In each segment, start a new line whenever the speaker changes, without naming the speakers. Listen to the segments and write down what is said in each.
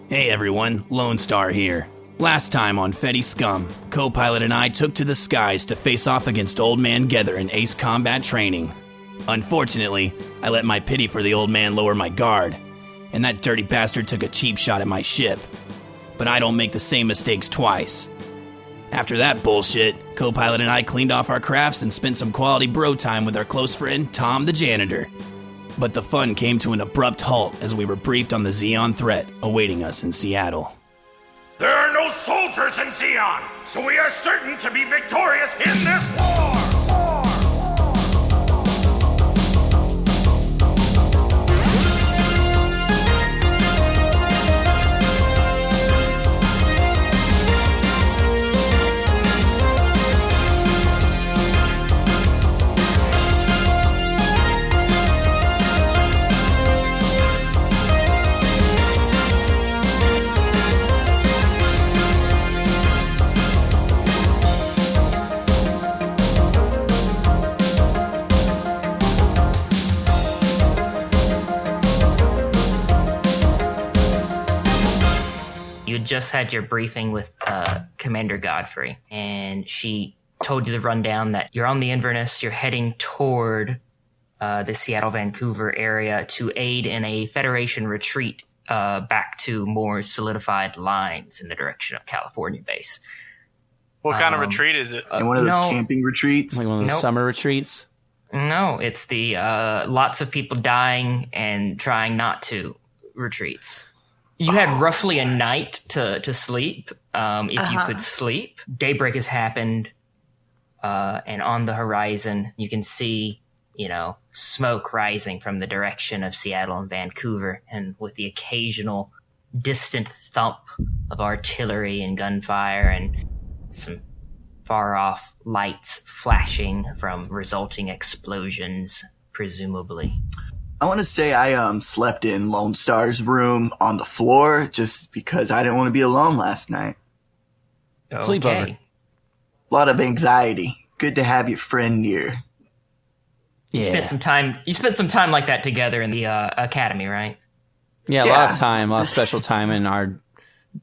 Hey everyone, Lone Star here. Last time on Feddie Scum, co-pilot and I took to the skies to face off against Old Man Gether in ace combat training. Unfortunately, I let my pity for the old man lower my guard, and that dirty bastard took a cheap shot at my ship. But I don't make the same mistakes twice. After that bullshit, co-pilot and I cleaned off our crafts and spent some quality bro time with our close friend Tom the janitor. But the fun came to an abrupt halt as we were briefed on the Zeon threat awaiting us in Seattle.
There are no soldiers in Zeon, so we are certain to be victorious in this war!
You just had your briefing with Commander Godfrey, and she told you the rundown that you're on the Inverness, you're heading toward the Seattle-Vancouver area to aid in a Federation retreat back to more solidified lines in the direction of California base.
What kind of retreat is it?
And one of those camping retreats?
Like one of those summer retreats?
No, it's the lots of people dying and trying not to retreats. You had roughly a night to sleep, if you could sleep. Daybreak has happened, and on the horizon, you can see, smoke rising from the direction of Seattle and Vancouver, and with the occasional distant thump of artillery and gunfire and some far-off lights flashing from resulting explosions, presumably.
I want to say I slept in Lone Star's room on the floor just because I didn't want to be alone last night.
Okay.
Sleepover.
A lot of anxiety. Good to have your friend near.
You spent some time like that together in the academy, right?
Yeah, a lot of special time in our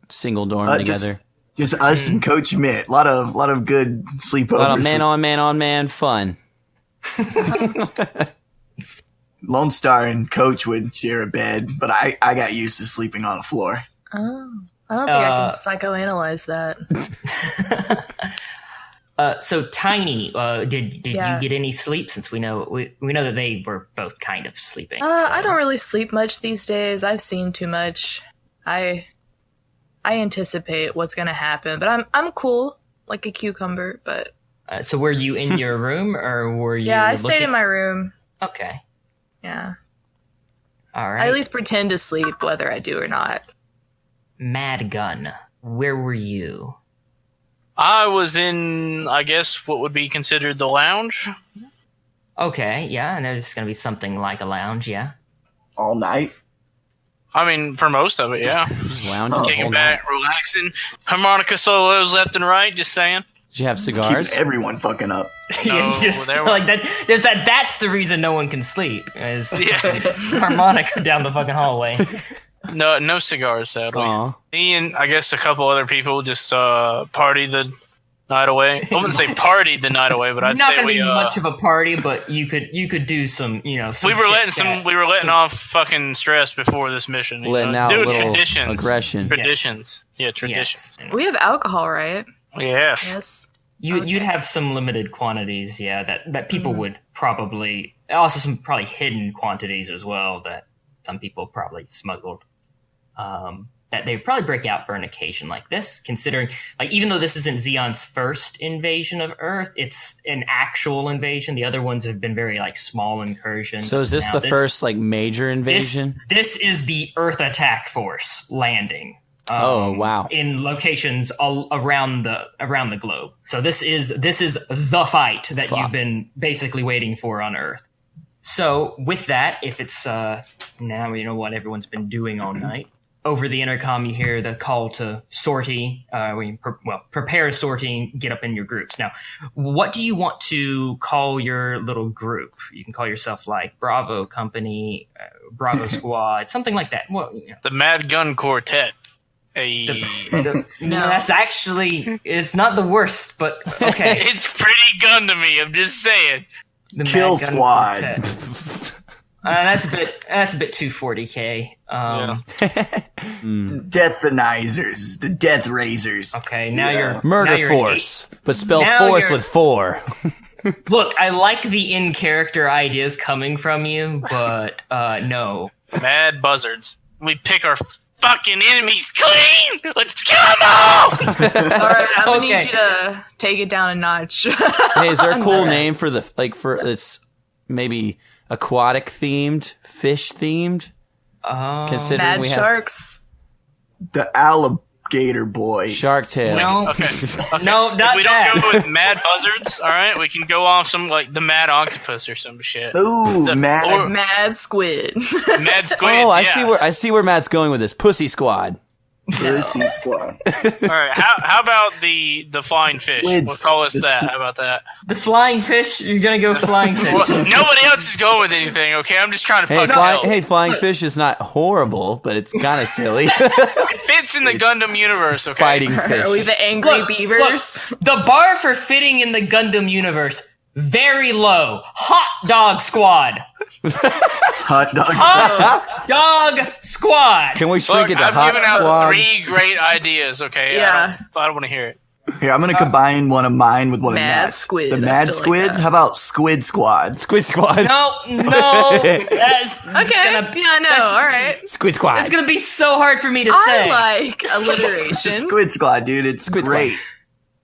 single dorm together.
Just us and Coach Mitt. A lot of good sleepovers.
A lot of man-on-man fun.
Lone Star and Coach would share a bed, but I got used to sleeping on the floor.
Oh, I don't think I can psychoanalyze that.
So Tiny, did you get any sleep? Since we know that they were both kind of sleeping. So.
I don't really sleep much these days. I've seen too much. I anticipate what's gonna happen, but I'm cool, like a cucumber. But
so were you in your room or were you?
Yeah, I stayed in my room.
Okay.
Yeah.
All right.
I at least pretend to sleep, whether I do or not.
Mad Gun, where were you?
I was in, I guess, what would be considered the lounge.
Okay, yeah, and there's going to be something like a lounge, yeah.
All night?
I mean, for most of it, yeah.
Just lounging.
Kicking back, relaxing. Harmonica solos left and right, just saying.
Did you have cigars?
Keep everyone fucking up.
No,
just like that. There's that. That's the reason no one can sleep. Is harmonica down the fucking hallway.
No cigars, sadly.
Aww.
Me and I guess a couple other people just partied the night away. I wouldn't say partied the night away, but I'd
Not
say
gonna
we
be much of a party, but you could do some. Some
we were letting off fucking stress before this mission.
Letting out
Dude,
a little
traditions.
aggression.
Traditions. Yes. Yeah, traditions.
Yes.
We have alcohol, right?
Yes.
Yes.
You'd have some limited quantities, yeah, that people would probably, also some probably hidden quantities as well that some people probably smuggled, that they would probably break out for an occasion like this, considering, like, even though this isn't Zeon's first invasion of Earth, it's an actual invasion. The other ones have been very, like, small incursions.
So is this the first, like, major invasion?
This is the Earth Attack Force landing.
Wow!
In locations all around the globe. So this is the fight that you've been basically waiting for on Earth. So with that, if it's now you know what everyone's been doing all night. Over the intercom, you hear the call to sortie. Prepare sortie, get up in your groups. Now, what do you want to call your little group? You can call yourself like Bravo Company, Bravo Squad, something like that. Well,
The Mad Gun Quartet.
No, that's actually, it's not the worst, but okay.
It's pretty Gundam-y, I'm just saying.
The
Kill
Mad Gun
Squad.
Quartet. That's a bit 240k.
Deathanizers, the Death Razors.
Okay, now you're
Murder
now you're
Force, but spell
Now
force
you're-
with 4.
Look, I like the in-character ideas coming from you, but no.
Mad buzzards. We pick our fucking enemies clean! Let's kill them all!
Alright, I'm gonna
Okay.
need you to take it down a notch.
Hey, is there a cool name for for it's maybe aquatic themed, fish themed? Considering
Mad
we have
sharks.
The Alligator Boy.
Shark Tale.
No,
Okay.
no, not
If we
that.
don't go with mad buzzards, alright, we can go off some, like, the mad octopus or some shit.
Ooh,
The-
Mad.
or-
Mad squid.
Mad squids,
Oh,
yeah.
I see where Matt's going with this. Pussy Squad.
Pussy Squad.
Alright, how about the flying fish?
Squids.
We'll call us that. How about that?
The flying fish? You're gonna go flying fish?
Well, nobody else is going with anything, okay? I'm just trying to
Hey,
fuck
flying fish is not horrible, but it's kind of silly.
It fits in the Gundam universe, okay?
Fighting
Are we
fish.
the angry
Look,
beavers?
The bar for fitting in the Gundam universe, very low. Hot Dog Squad.
Hot dog.
Hot Dog Squad.
Can we shrink
Look,
it to
I've
Hot
given out
Squad?
3 great ideas, okay?
Yeah.
I don't want to hear it.
Here, I'm gonna combine one of mine with one of
Mad
Matt's.
Squid,
The
I
Mad
still like
Squid?
that.
How about Squid Squad?
Squid Squad.
No, that's
Okay. Yeah, no, alright.
Squid Squad.
It's gonna be so hard for me to say.
I like alliteration.
Squid Squad, dude. It's
Squid
great.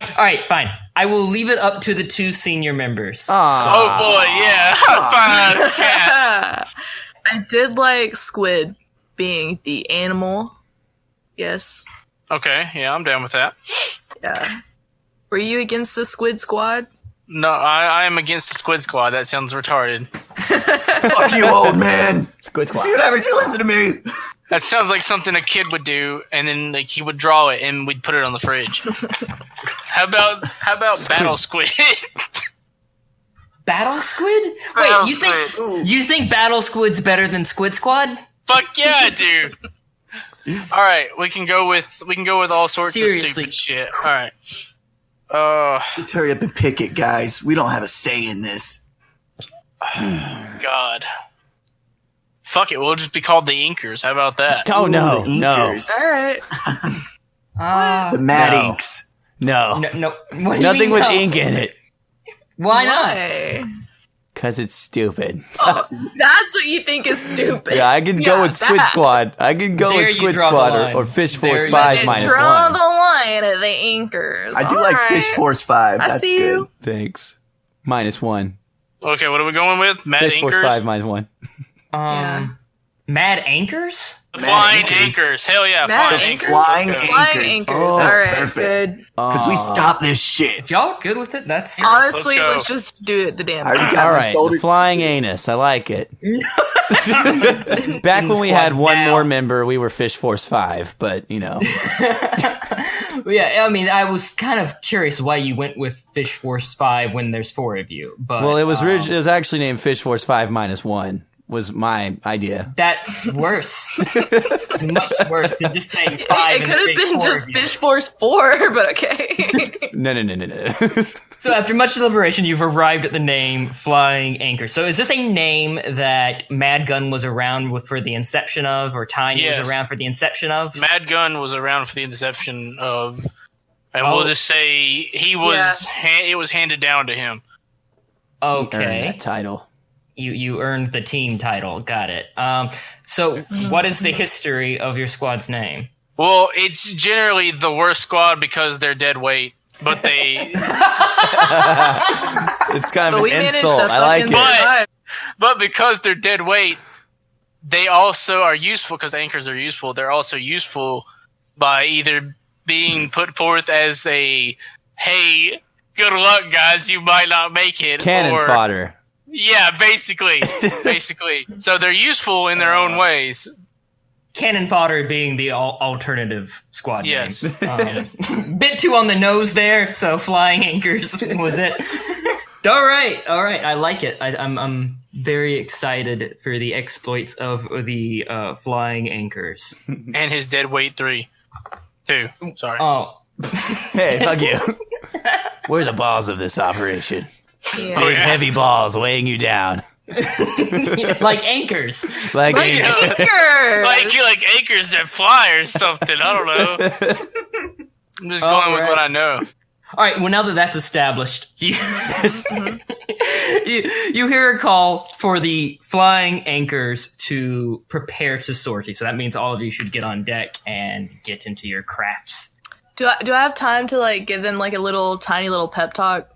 All right, fine. I will leave it up to the 2 senior members.
Aw.
Oh boy, yeah. Fine, cat.
I did like squid being the animal. Yes.
Okay, yeah, I'm down with that.
Yeah. Were you against the squid squad?
No, I am against the Squid Squad. That sounds retarded.
Fuck you, old man.
Squid Squad.
You never you listen to me.
That sounds like something a kid would do, and then like he would draw it, and we'd put it on the fridge. How about Battle Squid?
Battle Squid? Wait,
Battle
you think Battle Squid's better than Squid Squad?
Fuck yeah, dude. All right, we can go with all sorts of
Seriously.
stupid shit. All right.
Just hurry up and pick it, guys. We don't have a say in this.
God. Fuck it, we'll just be called the Inkers. How about that?
Oh no,
The
no,
Inkers.
Alright.
The Mad
No.
Inks.
no.
No. What do you
Nothing
mean,
with
no?
ink in it.
Why not?
Why?
Because it's stupid.
Oh, that's what you think is stupid.
Yeah, I can go with Squid
that.
Squad. I can go
There
with
you
Squid
draw the
Squad
line.
or Fish
There
Force
you
5
did
minus
Draw
1.
the line at the anchors.
I do like Fish
Alright.
Force 5.
I
That's
see
good.
you.
Thanks. Minus 1.
Okay, what are we going with? Mad
Fish Force
Inkers?
5 minus 1.
Yeah.
Mad Anchors?
The Flying
Mad Inkers.
Anchors. Hell yeah,
Mad
Flying
Anchors?
Anchors.
Flying
Okay.
Anchors.
Flying anchors.
Oh,
Alright,
perfect.
good.
Because we stop this shit.
If y'all good with it, that's
Honestly,
let's go.
let's just do it the damn
I already
time.
got
All
my
right,
shoulder-
the flying anus. I like it. Back when we had one
now.
more member, we were Fish Force 5, but, you know.
Yeah, I mean, I was kind of curious why you went with Fish Force 5 when there's 4 of you. But
Well, it was actually named Fish Force 5 minus 1, was my idea.
that's worse. Much worse than just saying 5.
It could have been just Fish Force 4, but okay.
No.
So after much deliberation, you've arrived at the name Flying Anchor. So is this a name that Mad Gun was around for the inception of, or Tiny
Yes.
was around for the inception of?
Mad Gun was around for the inception of, and
Oh.
we'll just say he was. It was handed down to him.
Earned
Okay.
that title.
You earned the team title. Got it. So what is the history of your squad's name?
Well, it's generally the worst squad because they're dead weight, but they,
It's kind
But
of
we
an
managed
insult.
to
I like
fucking
it.
survive.
but because they're dead weight, they also are useful because anchors are useful. They're also useful by either being put forth as a, hey, good luck, guys, you might not make it,
Cannon
or,
fodder.
Yeah, basically. So they're useful in their own ways.
Cannon Fodder being the alternative squad
Yes.
name. Bit too on the nose there, so Flying Anchors was it. All right. I like it. I'm very excited for the exploits of the Flying Anchors.
And his dead weight 3. 2. Sorry.
Oh,
Hey, hug you. We're the balls of this operation.
Yeah.
Big, heavy balls weighing you down.
like anchors.
Like
Anchors!
like anchors that fly or something. I don't know. I'm just going with what I know.
All right. Well, now that that's established, you hear a call for the flying anchors to prepare to sortie. So that means all of you should get on deck and get into your crafts.
Do I have time to like give them like a tiny little pep talk?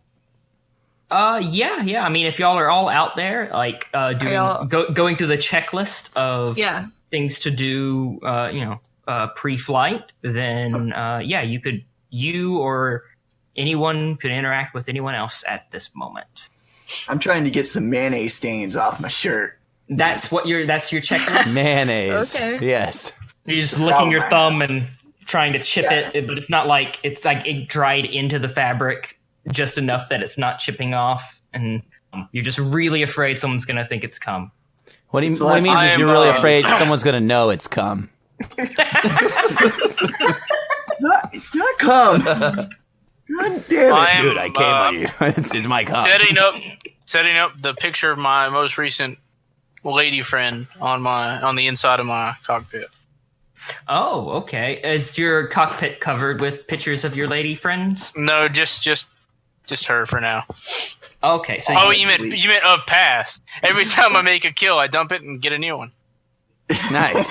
Yeah. I mean, if y'all are all out there, like going through the checklist of things to do, pre-flight, then you or anyone could interact with anyone else at this moment.
I'm trying to get some mayonnaise stains off my shirt.
That's your checklist.
mayonnaise.
Okay.
Yes.
You're just licking your thumb and trying to chip it, but it's like it dried into the fabric just enough that it's not chipping off, and you're just really afraid someone's gonna think it's cum.
What he means is you're really afraid someone's gonna know it's cum.
It's not cum. God damn it.
Dude, I came on you. It's my cum.
Setting up the picture of my most recent lady friend on the inside of my cockpit.
Oh, okay. Is your cockpit covered with pictures of your lady friends?
No, just her for now.
Okay, so
you meant of past. Every time I make a kill, I dump it and get a new one.
Nice.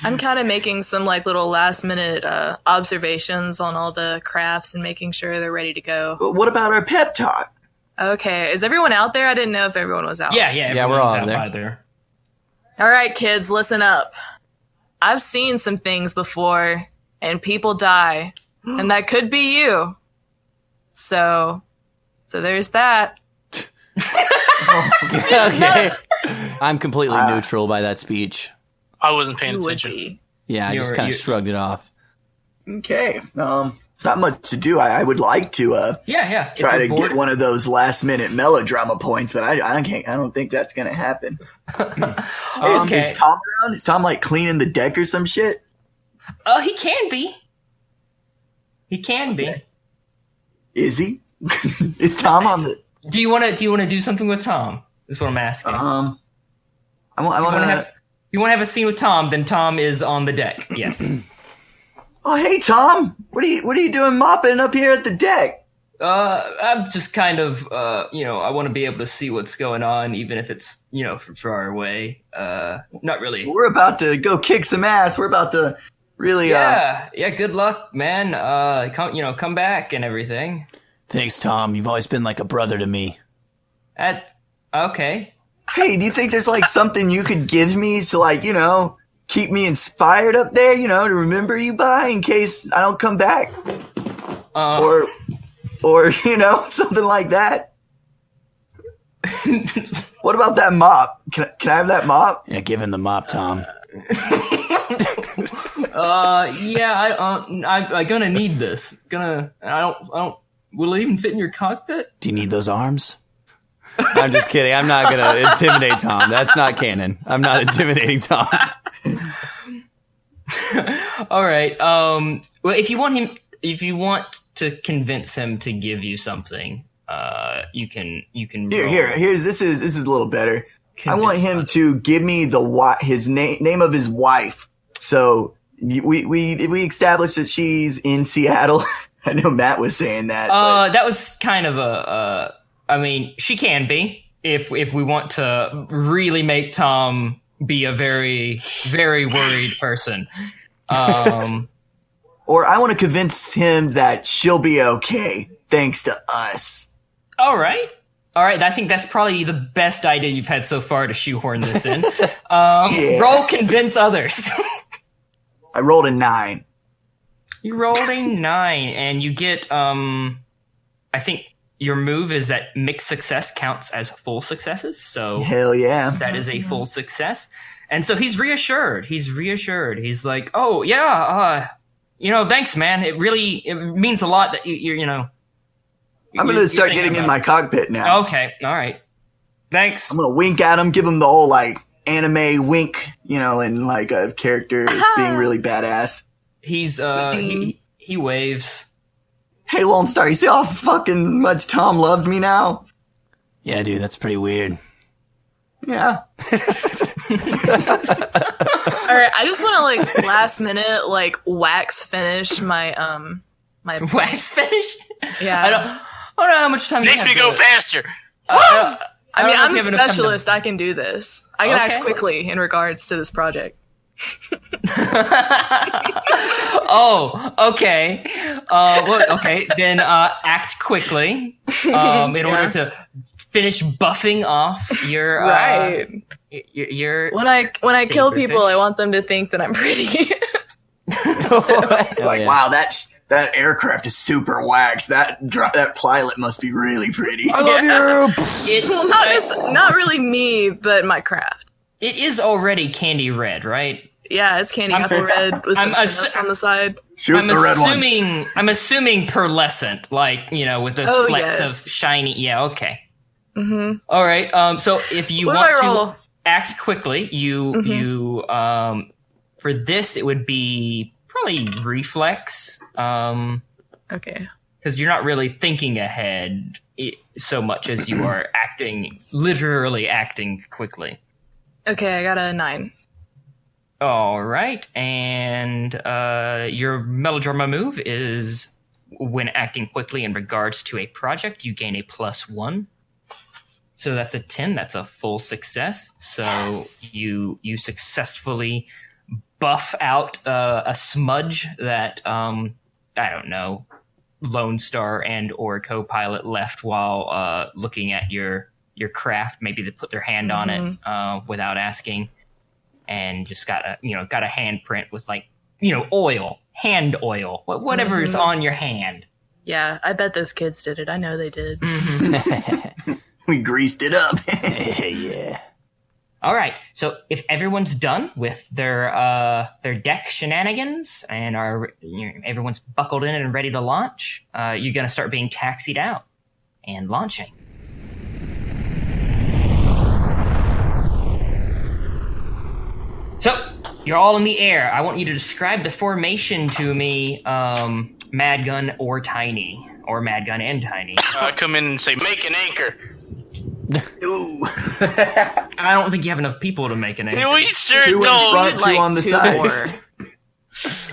I'm kind of making some like little last minute observations on all the crafts and making sure they're ready to go.
But what about our pep talk?
Okay, is everyone out there? I didn't know if everyone was out.
Yeah,
we're all
out
there.
by there.
All right, kids, listen up. I've seen some things before, and people die, and that could be you. So there's that.
Okay. I'm completely neutral by that speech.
I wasn't paying
You would
attention.
be.
Yeah, I just kind of shrugged it off.
Okay. It's not much to do. I would like to try to get one of those last minute melodrama points, but I can't. I don't think that's gonna happen.
Okay.
Is Tom around? Is Tom like cleaning the deck or some shit?
He can be. He can be.
Is he? Is Tom on the?
Do you want to do something with Tom? Is what I'm asking.
I want to.
You want to have a scene with Tom? Then Tom is on the deck. Yes.
Oh, hey Tom, what are you doing mopping up here at the deck?
I'm just kind of, I want to be able to see what's going on, even if it's, from far away. Not really.
We're about to go kick some ass. We're about to really.
Yeah. Good luck, man. Come back and everything.
Thanks, Tom. You've always been like a brother to me.
Okay.
Hey, do you think there's like something you could give me to like, keep me inspired up there, to remember you by in case I don't come back? Or something like that. What about that mop? Can I have that mop?
Yeah, give him the mop, Tom.
I'm gonna need this. Will it even fit in your cockpit?
Do you need those arms? I'm just kidding. I'm not gonna intimidate Tom. That's not canon. I'm not intimidating Tom.
All right. Well, if you want to convince him to give you something, you can.
This is a little better. I want him to give me his name of his wife. So we established that she's in Seattle. I know Matt was saying that.
That was kind of I mean, she can be if we want to really make Tom be a very, very worried person.
Or I want to convince him that she'll be okay thanks to us.
All right. I think that's probably the best idea you've had so far to shoehorn this in. Roll convince others.
I rolled a 9.
You rolled a 9, and you get, I think your move is that mixed success counts as full successes. So
hell yeah.
That is a full success. And so he's reassured. He's like, oh, yeah, thanks, man. It means a lot that you're.
I'm going to start getting in my cockpit now.
Okay, all right. Thanks.
I'm going to wink at him, give him the whole, anime wink, and, a character being really badass.
He's he waves.
Hey, Lone Star, you see how fucking much Tom loves me now?
Yeah, dude, that's pretty weird.
Yeah.
All right, I just want to like last minute like wax finish my my
Wax finish?
Yeah.
I don't know how much time
Makes
you
me
have
go
to-
faster.
I mean,
don't know if
I'm
you
a
have enough time to-
specialist. I can do this. I can
Okay.
act quickly in regards to this project.
Oh, okay. Okay. Then act quickly in order to finish buffing off your
Right.
Your
When I kill
saberfish.
people, I want them to think that I'm pretty.
Like, wow, that aircraft is super waxed. That pilot must be really pretty.
I love you.
Well, not really me, but my craft.
It is already candy red, right?
Yeah, it's candy apple red with some pinups on the side.
Shoot
I'm
the red one.
assuming pearlescent, like, you know, with those
Oh,
flecks
yes.
of shiny. Yeah, okay.
Mm-hmm.
All right. So if you
What do
want
I
to
roll?
act quickly, you for this it would be probably reflex,
Okay.
because you're not really thinking ahead so much as you are literally acting quickly.
Okay, I got a 9.
All right, and your melodrama move is when acting quickly in regards to a project, you gain a +1. So that's a 10. That's a full success. So
Yes.
you successfully buff out a smudge that I don't know, Lone Star and or co-pilot left while looking at your craft. Maybe they put their hand on it without asking. And just got a handprint with hand oil, whatever's on your hand.
Yeah, I bet those kids did it. I know they did.
We greased it up.
Yeah.
All right, so if everyone's done with their deck shenanigans and everyone's buckled in and ready to launch, you're gonna start being taxied out and launching. So, you're all in the air. I want you to describe the formation to me, Mad Gun or Tiny. Or Mad Gun and Tiny.
I come in and say, make an anchor.
Ooh.
I don't think you have enough people to make an anchor.
We sure
2 in
don't.
front, 2 on the
2
side.
more.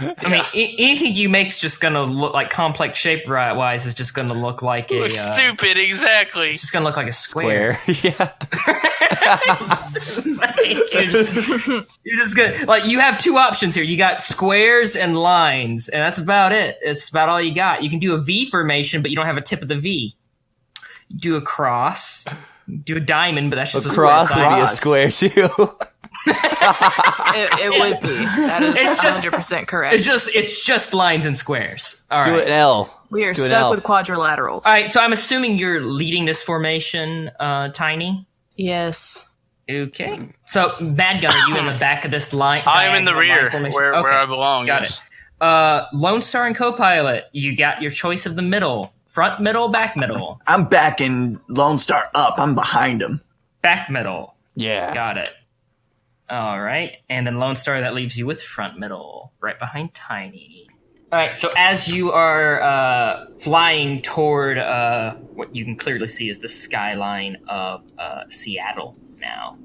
I mean, anything you make's just gonna look like complex shape wise is just gonna look like a
Stupid, exactly.
it's just gonna look like a square.
Yeah.
You're just gonna like you have 2 options here. You got squares and lines, and that's about it. It's about all you got. You can do a V formation, but you don't have a tip of the V. You do a cross, do a diamond, but that's just a
Cross
square
would be a
side.
square too.
It would be. That is
It's just-
100% correct.
It's just lines and squares. All
Do
right.
an L.
We are
Let's do an
stuck
L.
with quadrilaterals.
All right, so I'm assuming you're leading this formation, Tiny.
Yes.
Okay. So, Bad Gun, are you in the back of this line?
I'm in the
diagonal line
rear,
formation?
where
Okay.
I belong.
Got
yes.
it. Lone Star and Co-Pilot, you got your choice of the middle. Front middle, back middle.
I'm backing Lone Star up. I'm behind him.
Back middle.
Yeah.
Got it. All right. And then Lone Star, that leaves you with front middle, right behind Tiny. All right. So as you are flying toward what you can clearly see is the skyline of Seattle now,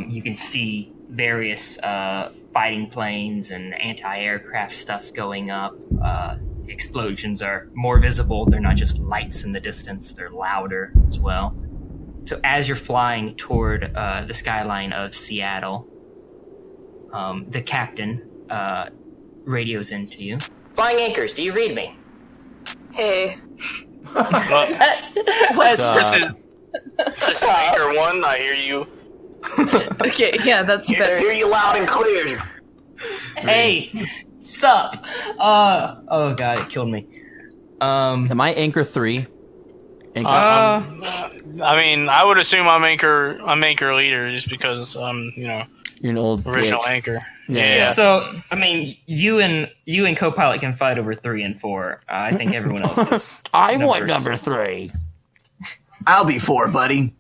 you can see various fighting planes and anti-aircraft stuff going up. Explosions are more visible. They're not just lights in the distance. They're louder as well. So as you're flying toward the skyline of Seattle, the captain radios into you. Flying anchors, do you read me?
Hey.
Well,
What's
this is Anchor 1. I hear you.
Okay, yeah, that's better.
Hear you loud and clear.
Hey, sup? Oh god, it killed me.
Am I anchor 3? Anchor.
I mean, I would assume I'm anchor leader just because
You're an old
original
bitch.
anchor.
Yeah.
So, I mean, you and co-pilot can fight over 3 and 4. I think everyone else is.
I want
numbers.
number 3.
I'll be 4, buddy.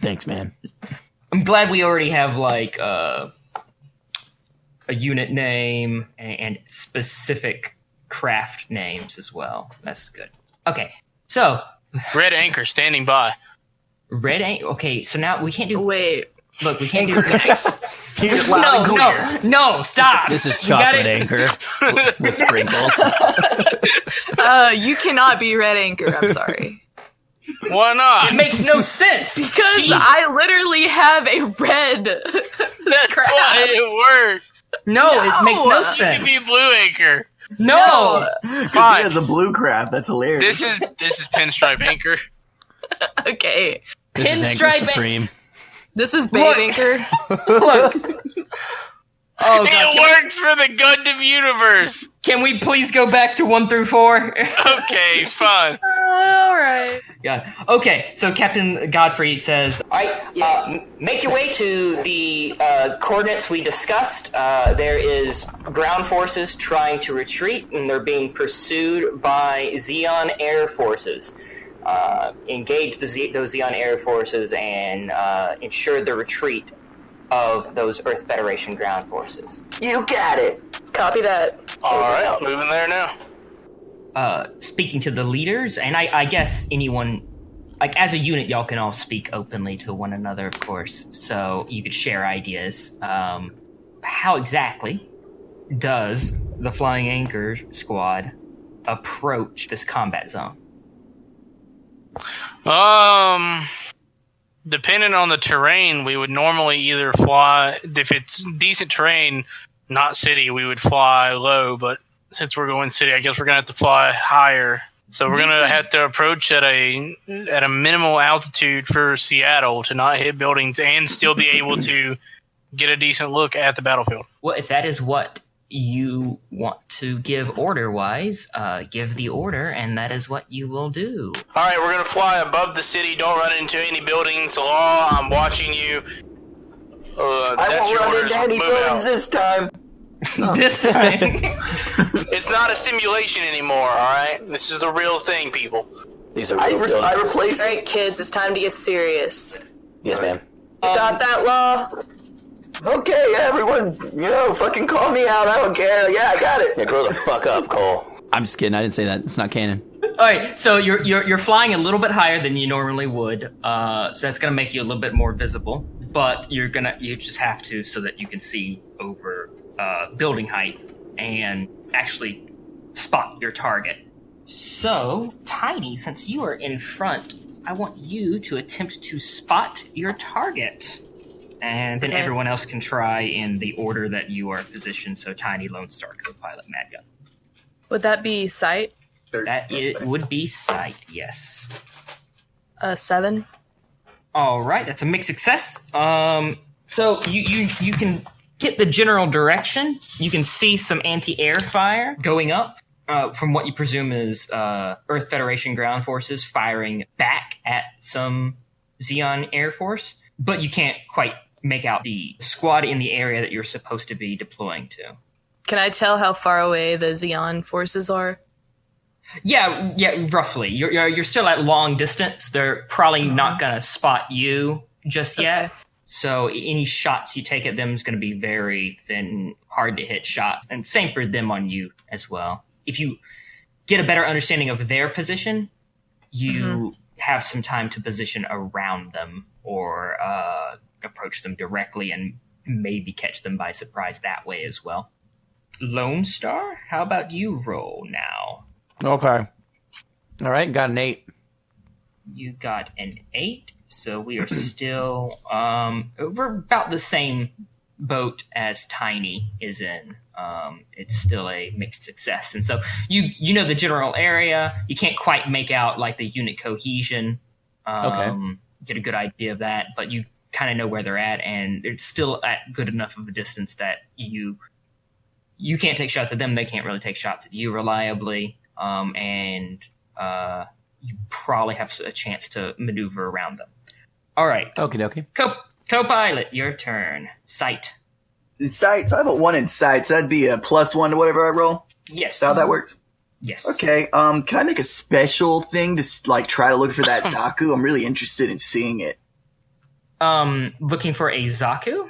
Thanks, man.
I'm glad we already have like a unit name and specific craft names as well. That's good. Okay, so
Red Anchor standing by.
Red Anchor. Okay, so now we can't do.
Wait.
Look, we can't
Anchor
do.
next. Here's loud and clear.
No, stop.
This is
We gotta-
chocolate anchor with sprinkles.
You cannot be Red Anchor. I'm sorry.
Why not?
It makes no sense.
Because
Jesus.
I literally have a red.
That's
crap.
why it works.
No, it makes no
You
sense.
can be Blue Anchor.
No.
Because
Fine.
he has a blue crab. That's hilarious.
This is Pinstripe Anchor.
Okay.
This is Anchor
Pinstripe
Supreme.
This is Babe Anchor.
Look. Oh, God.
It works for the Gundam universe.
Can we please go back to 1 through 4?
Okay, fine.
All right.
Yeah. Okay, so Captain Godfrey says, all right,
Yes.
make your way to the coordinates we discussed. There is ground forces trying to retreat, and they're being pursued by Zeon Air Forces. Engage those Zeon Air Forces and ensure the retreat of those Earth Federation ground forces.
You got it.
Copy that.
All right, moving there now.
Speaking to the leaders, and I guess anyone, like as a unit, y'all can all speak openly to one another, of course, so you could share ideas. How exactly does the Flying Anchor Squad approach this combat zone?
Depending on the terrain, we would normally either fly, if it's decent terrain, not city, we would fly low, but since we're going city, I guess we're going to have to fly higher. So we're going to have to approach at a minimal altitude for Seattle to not hit buildings and still be able to get a decent look at the battlefield.
Well, if that is what you want to give order-wise, give the order, and that is what you will do.
All right, we're going to fly above the city. Don't run into any buildings. Law, I'm watching you.
I
That's
won't
your
run
orders.
into any
Move
buildings
out.
this time.
This time.
It's not a simulation anymore, all right? This is a real thing, people.
These are
I
real buildings.
replaced.
All right, kids, it's time to get serious.
Yes, ma'am.
You got that, Law?
Okay, everyone, fucking call me out. I don't care. Yeah, I got it.
Yeah, grow the fuck up, Cole.
I'm just kidding. I didn't say that. It's not canon.
All right, so you're flying a little bit higher than you normally would, so that's gonna make you a little bit more visible. But you just have to so that you can see over building height and actually spot your target. So, Tiny, since you are in front, I want you to attempt to spot your target. And then
Okay.
everyone else can try in the order that you are positioned. So Tiny, Lone Star, Co-Pilot, Mad Gun.
Would that be sight?
That it would be sight, yes.
7.
All right, that's a mixed success. So you can get the general direction. You can see some anti-air fire going up from what you presume is Earth Federation ground forces firing back at some Zeon Air Force, but you can't quite make out the squad in the area that you're supposed to be deploying to.
Can I tell how far away the Zeon forces are?
Yeah, roughly. You're still at long distance. They're probably not gonna spot you just yet. So any shots you take at them is gonna be very thin, hard to hit shots, and same for them on you as well. If you get a better understanding of their position, you have some time to position around them or approach them directly and maybe catch them by surprise that way as well. Lone Star, how about you roll now?
Okay. All right, got an 8.
You got an 8, so we are still we're about the same boat as Tiny is in. It's still a mixed success, and so you know the general area. You can't quite make out like the unit cohesion. Get a good idea of that, but you kind of know where they're at, and it's still at good enough of a distance that you can't take shots at them. They can't really take shots at you reliably. And you probably have a chance to maneuver around them. All right.
Okie dokie.
Co-pilot, your turn. Sight.
Sight. So I have a 1 in sight. So that'd be a +1 to whatever I roll.
Yes.
Is that how that works?
Yes.
Okay. Can I make a special thing to like try to look for that Zaku? I'm really interested in seeing it.
Looking for a Zaku?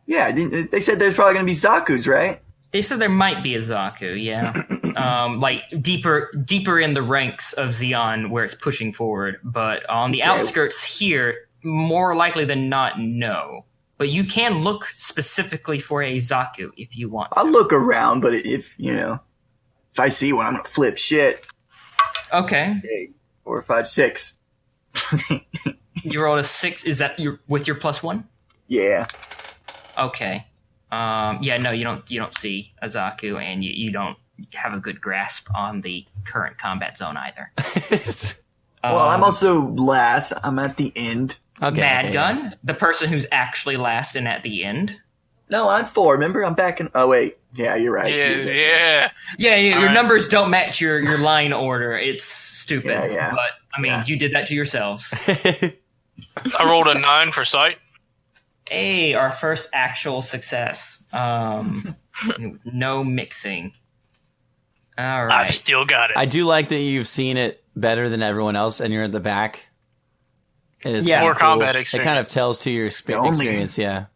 Yeah, they said there's probably going to be Zaku's, right?
They said there might be a Zaku, yeah. Like deeper in the ranks of Xeon where it's pushing forward. But on the outskirts here, more likely than not, no. But you can look specifically for a Zaku if you want to.
I'll look around, but if I see one, I'm going to flip shit.
Okay.
4, 5, 6.
You rolled a 6. Is that with your +1?
Yeah.
Okay. Yeah, no, you don't see a Zaku, and you don't have a good grasp on the current combat zone either.
Well, I'm also last. I'm at the end.
Okay.
Mad Gun, the person who's actually last and at the end.
No, I'm 4. Remember, I'm back in. Oh wait, yeah, you're right.
Yeah.
Your numbers don't match your line order. It's stupid.
Yeah.
But I mean, you did that to yourselves.
I rolled a 9 for sight.
Hey, our first actual success. No mixing. All right.
I've still got it.
I do like that you've seen it better than everyone else, and you're at the back. It is
more
cool.
combat experience.
It kind of tells to your experience, yeah.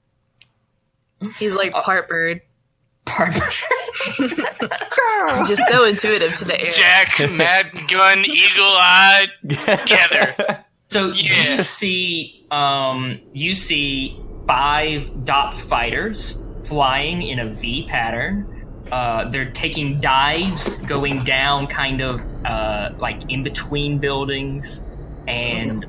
He's like part bird.
Part
Just so intuitive to the air.
Jack, Mad Gun, Eagle Eye, together.
So
Yeah.
you see 5 DOP fighters flying in a V pattern. They're taking dives, going down kind of like in between buildings, and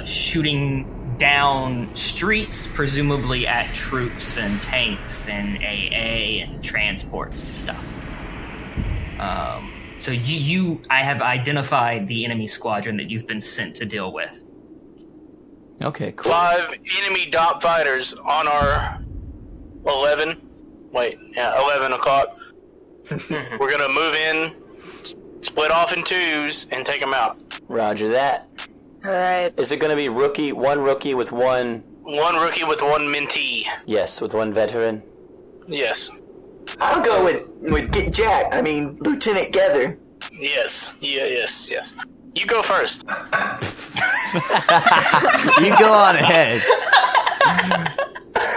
shooting down streets, presumably at troops and tanks and AA and transports and stuff. So I have identified the enemy squadron that you've been sent to deal with.
Okay, cool.
5 enemy DOP fighters on our 11 o'clock. We're going to move in, split off in 2s, and take them out.
Roger that.
All right.
Is it going to be one rookie with one...
One rookie with one mentee.
Yes, with one veteran?
Yes.
I'll go with Lieutenant Gether.
Yes. Yes. You go first.
You go on ahead.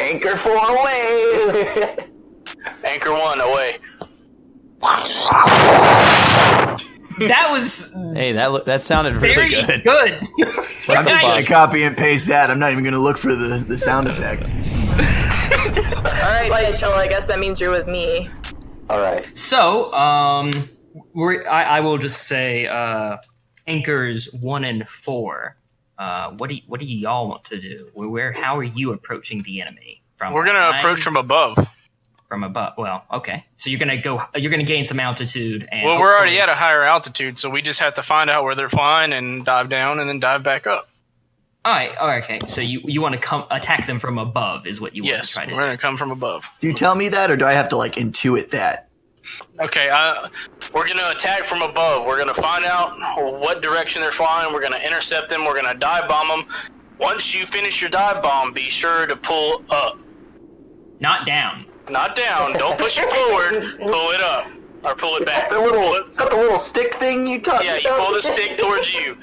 Anchor 4 away.
Anchor 1 away.
That was
Hey, that sounded really
very
good.
good.
I'm just going to copy and paste that. I'm not even going to look for the sound effect.
All right, Rachel. I guess that means you're with me.
All right.
So, I will just say anchors 1 and 4. What do y'all want to do? How are you approaching the enemy?
We're going to approach from above.
From above. Well, okay. So you're gonna gain some altitude. And
Well, we're already at a higher altitude, so we just have to find out where they're flying and dive down and then dive back up.
All right. Okay. So you want to attack them from above is what you want to
Yes,
try
we're
to do.
going to come from above.
Do you tell me that, or do I have to intuit that?
Okay, we're going to attack from above. We're going to find out what direction they're flying. We're going to intercept them. We're going to dive bomb them. Once you finish your dive bomb, be sure to pull up.
Not down.
Not down. Don't push it forward. Pull it up. Or pull it back.
Is that the little stick thing you talked
Yeah,
about?
you pull the stick towards you.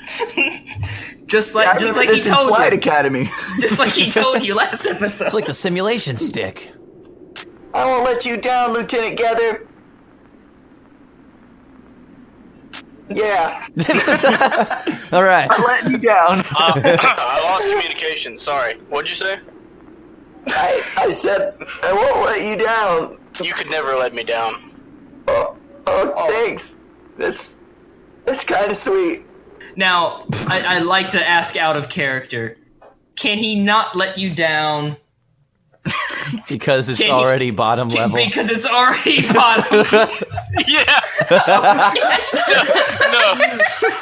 Just
I
like
remember
he
this in
told
Flight
you.
Academy.
Just like he told you last episode.
It's like the simulation stick.
I won't let you down, Lieutenant Gether. Yeah,
All right.
I'm letting you down.
I lost communication. Sorry. What'd you say?
I said I won't let you down.
You could never let me down.
Oh, thanks. That's kind of sweet.
Now, I'd like to ask out of character. Can he not let you down?
Because it's already bottom level.
Because it's already bottom.
Yeah. No.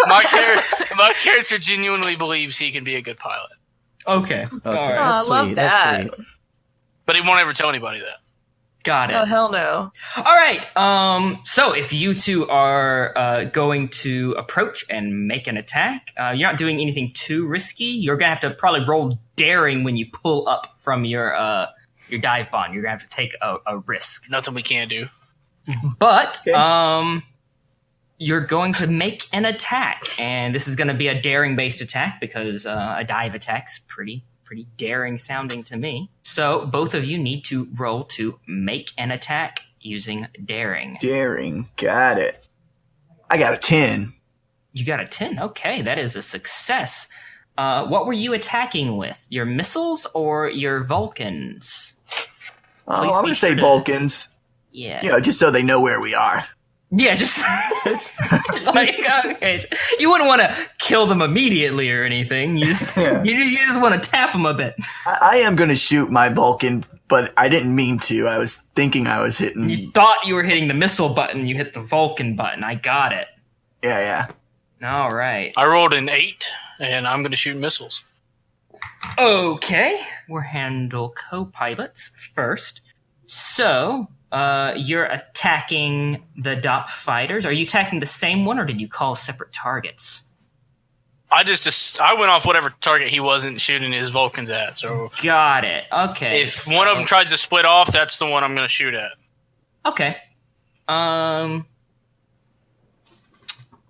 My character genuinely believes he can be a good pilot.
Okay.
Okay,
All right.
I
that's
love
sweet.
that.
That's sweet.
But he won't ever tell anybody that.
Got it.
Oh, hell no.
All right. So if you two are going to approach and make an attack, you're not doing anything too risky. You're gonna have to probably roll daring when you pull up from your dive bomb. You're gonna have to take a risk.
Nothing we can't do.
But you're going to make an attack, and this is going to be a daring-based attack because a dive attack's pretty pretty daring sounding to me. So both of you need to roll to make an attack using daring.
Daring, got it. I got a 10.
You got a 10? Okay, that is a success. What were you attacking with? Your missiles or your Vulcans?
Oh, I'm going to say Vulcans.
Yeah.
You know, just so they know where we are.
Yeah, just like, okay. You wouldn't want to kill them immediately or anything. You just, you just want to tap them a bit.
I am going to shoot my Vulcan, but I didn't mean to. I was thinking I was hitting...
You thought you were hitting the missile button. You hit the Vulcan button. I got it.
Yeah.
All right.
I rolled an 8, and I'm going to shoot missiles.
Okay. We'll handle co-pilots first. So... you're attacking the DOP fighters. Are you attacking the same one, or did you call separate targets?
I went off whatever target he wasn't shooting his Vulcans at. So
got it. Okay.
If one of them tries to split off, that's the one I'm going to shoot at.
Okay.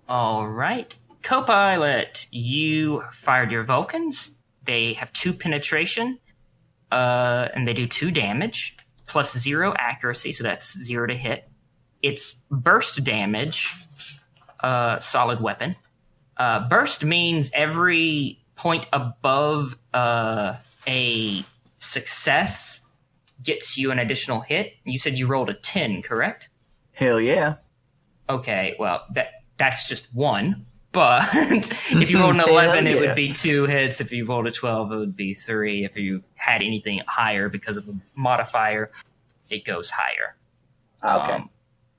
All right. Co-pilot, you fired your Vulcans. They have 2 penetration, and they do 2 damage. Plus 0 accuracy, so that's 0 to hit. It's burst damage, solid weapon. Burst means every point above a success gets you an additional hit. You said you rolled a 10, correct?
Hell yeah.
Okay, well, that's just 1. But if you rolled an 11, it would be 2 hits. If you rolled a 12, it would be 3. If you had anything higher because of a modifier, it goes higher.
Okay.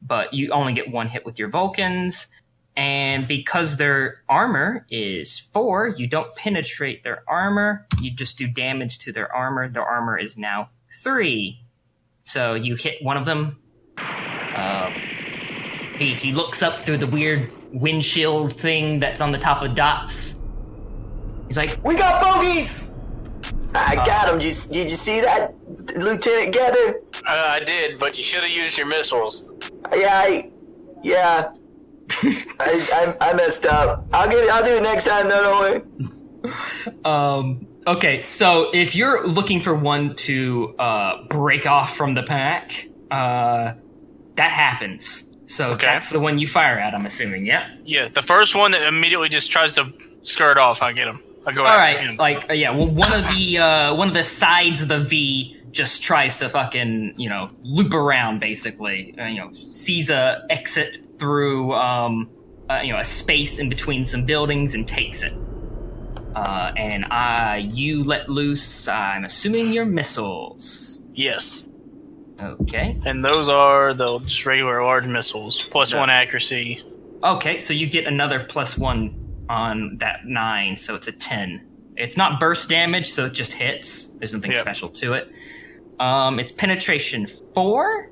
But you only get 1 hit with your Vulcans. And because their armor is 4, you don't penetrate their armor. You just do damage to their armor. Their armor is now 3. So you hit one of them. He looks up through the weird windshield thing that's on the top of DOPS. He's like, "We got bogeys!"
I got him. Did you see that, Lieutenant Gather?
I did, but you should have used your missiles.
Yeah. I messed up. I'll do it next time. No, don't worry.
Okay, so if you're looking for one to break off from the pack, that happens. So that's the one you fire at, I'm assuming, yeah?
Yeah, the first one that immediately just tries to skirt off, I get him. I go after him.
One of the sides of the V just tries to fucking, loop around, basically. Sees a exit through, a space in between some buildings and takes it. And you let loose, I'm assuming, your missiles.
Yes.
Okay.
And those are just regular large missiles, plus 1 accuracy.
Okay, so you get another plus 1 on that 9, so it's a 10. It's not burst damage, so it just hits. There's nothing special to it. It's penetration 4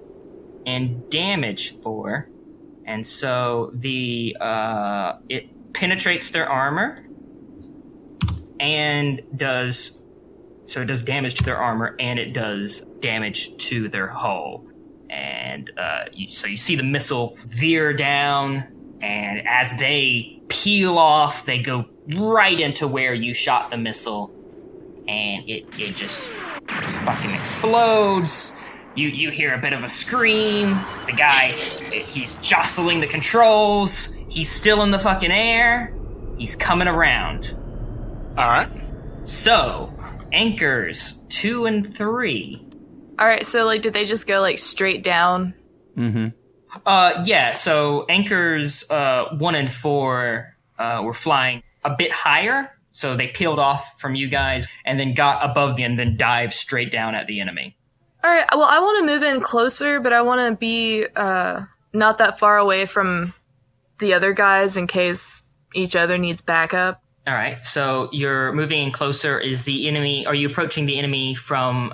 and damage 4. And so it penetrates their armor and it does damage to their armor, and it does damage to their hull. And you see the missile veer down, and as they peel off, they go right into where you shot the missile, and it just fucking explodes. You hear a bit of a scream. The guy, he's jostling the controls. He's still in the fucking air. He's coming around.
All right.
So, anchors 2 and 3.
All right, so did they just go straight down?
Mm-hmm.
Yeah. So anchors 1 and 4 were flying a bit higher, so they peeled off from you guys and then got above you and then dived straight down at the enemy.
All right. Well, I want to move in closer, but I want to be not that far away from the other guys in case each other needs backup.
All right, so you're moving in closer. Is the enemy? Are you approaching the enemy from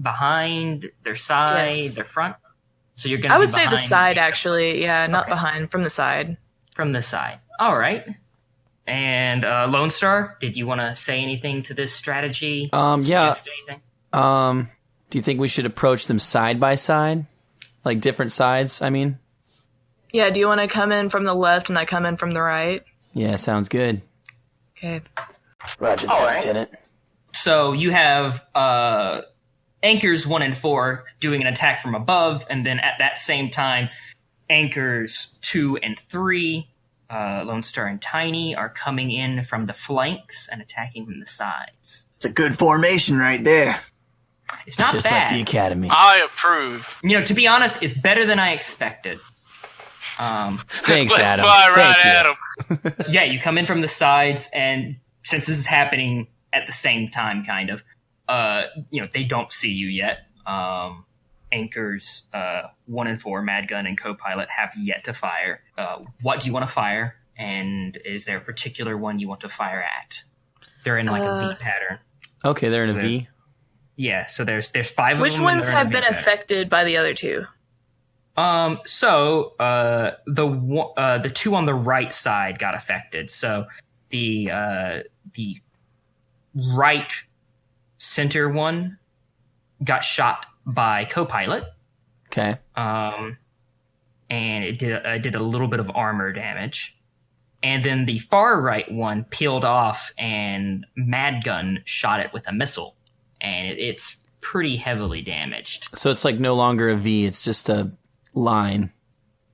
behind, their side, their front? So you're going to.
I would say the side, actually. Yeah, not behind, from the side.
From the side. All right. And Lone Star, did you want to say anything to this strategy?
Yeah.
Anything?
Do you think we should approach them side by side, like different sides? I mean.
Yeah. Do you want to come in from the left and I come in from the right?
Yeah, sounds good.
Okay.
Roger that, Lieutenant.
So you have Anchors 1 and 4 doing an attack from above, and then at that same time, Anchors 2 and 3, Lone Star and Tiny, are coming in from the flanks and attacking from the sides.
It's a good formation right there.
It's not
Just
bad.
like the academy.
I approve.
To be honest, it's better than I expected.
Thanks,
Let's
Adam.
fly right
Thank
at
you.
him.
Yeah, you come in from the sides, and since this is happening at the same time, kind of, they don't see you yet. Anchors 1 and 4, Mad Gun and Co-Pilot, have yet to fire. What do you want to fire? And is there a particular one you want to fire at? They're in like a V pattern.
Okay, they're in a V.
Yeah, so there's 5 of
Which
them.
ones have been affected by the other 2?
So the 2 on the right side got affected. So the right center one got shot by Co-Pilot.
Okay.
And it did a little bit of armor damage. And then the far right one peeled off, and Mad Gun shot it with a missile, and it's pretty heavily damaged.
So it's like no longer a V; it's just a line.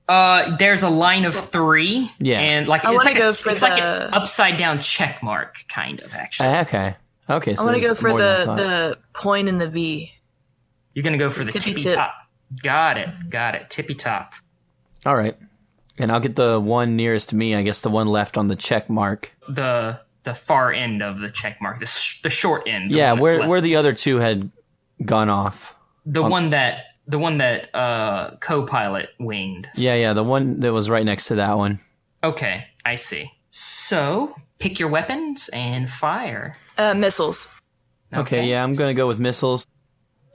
There's a line of 3.
Yeah.
And like
I
it's
want
like
to go for
it's like an upside down check mark, kind of actually.
Okay. Okay. So
I want to go
there's
for
more than I thought.
the point in the V.
You're gonna go for the tippy
tip.
top. Got it. Tippy top.
All right. And I'll get the one nearest to me. I guess the one left on the check mark.
The far end of the check mark, the short end.
Yeah,
one that's left.
where the other 2 had gone off.
The one that Co-Pilot winged.
Yeah, the one that was right next to that one.
Okay, I see. So pick your weapons and fire.
Missiles.
Okay, yeah, I'm gonna go with missiles.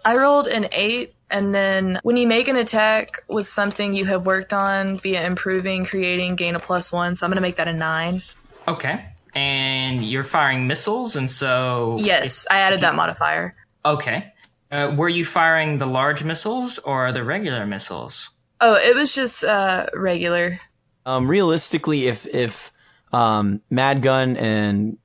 I rolled an 8, and then when you make an attack with something you have worked on via improving, creating, gain a +1, so I'm going to make that a 9.
Okay, and you're firing missiles, and so...
Yes, I added that modifier.
Okay. Were you firing the large missiles or the regular missiles?
Oh, it was just regular.
Realistically, if Mad Gun and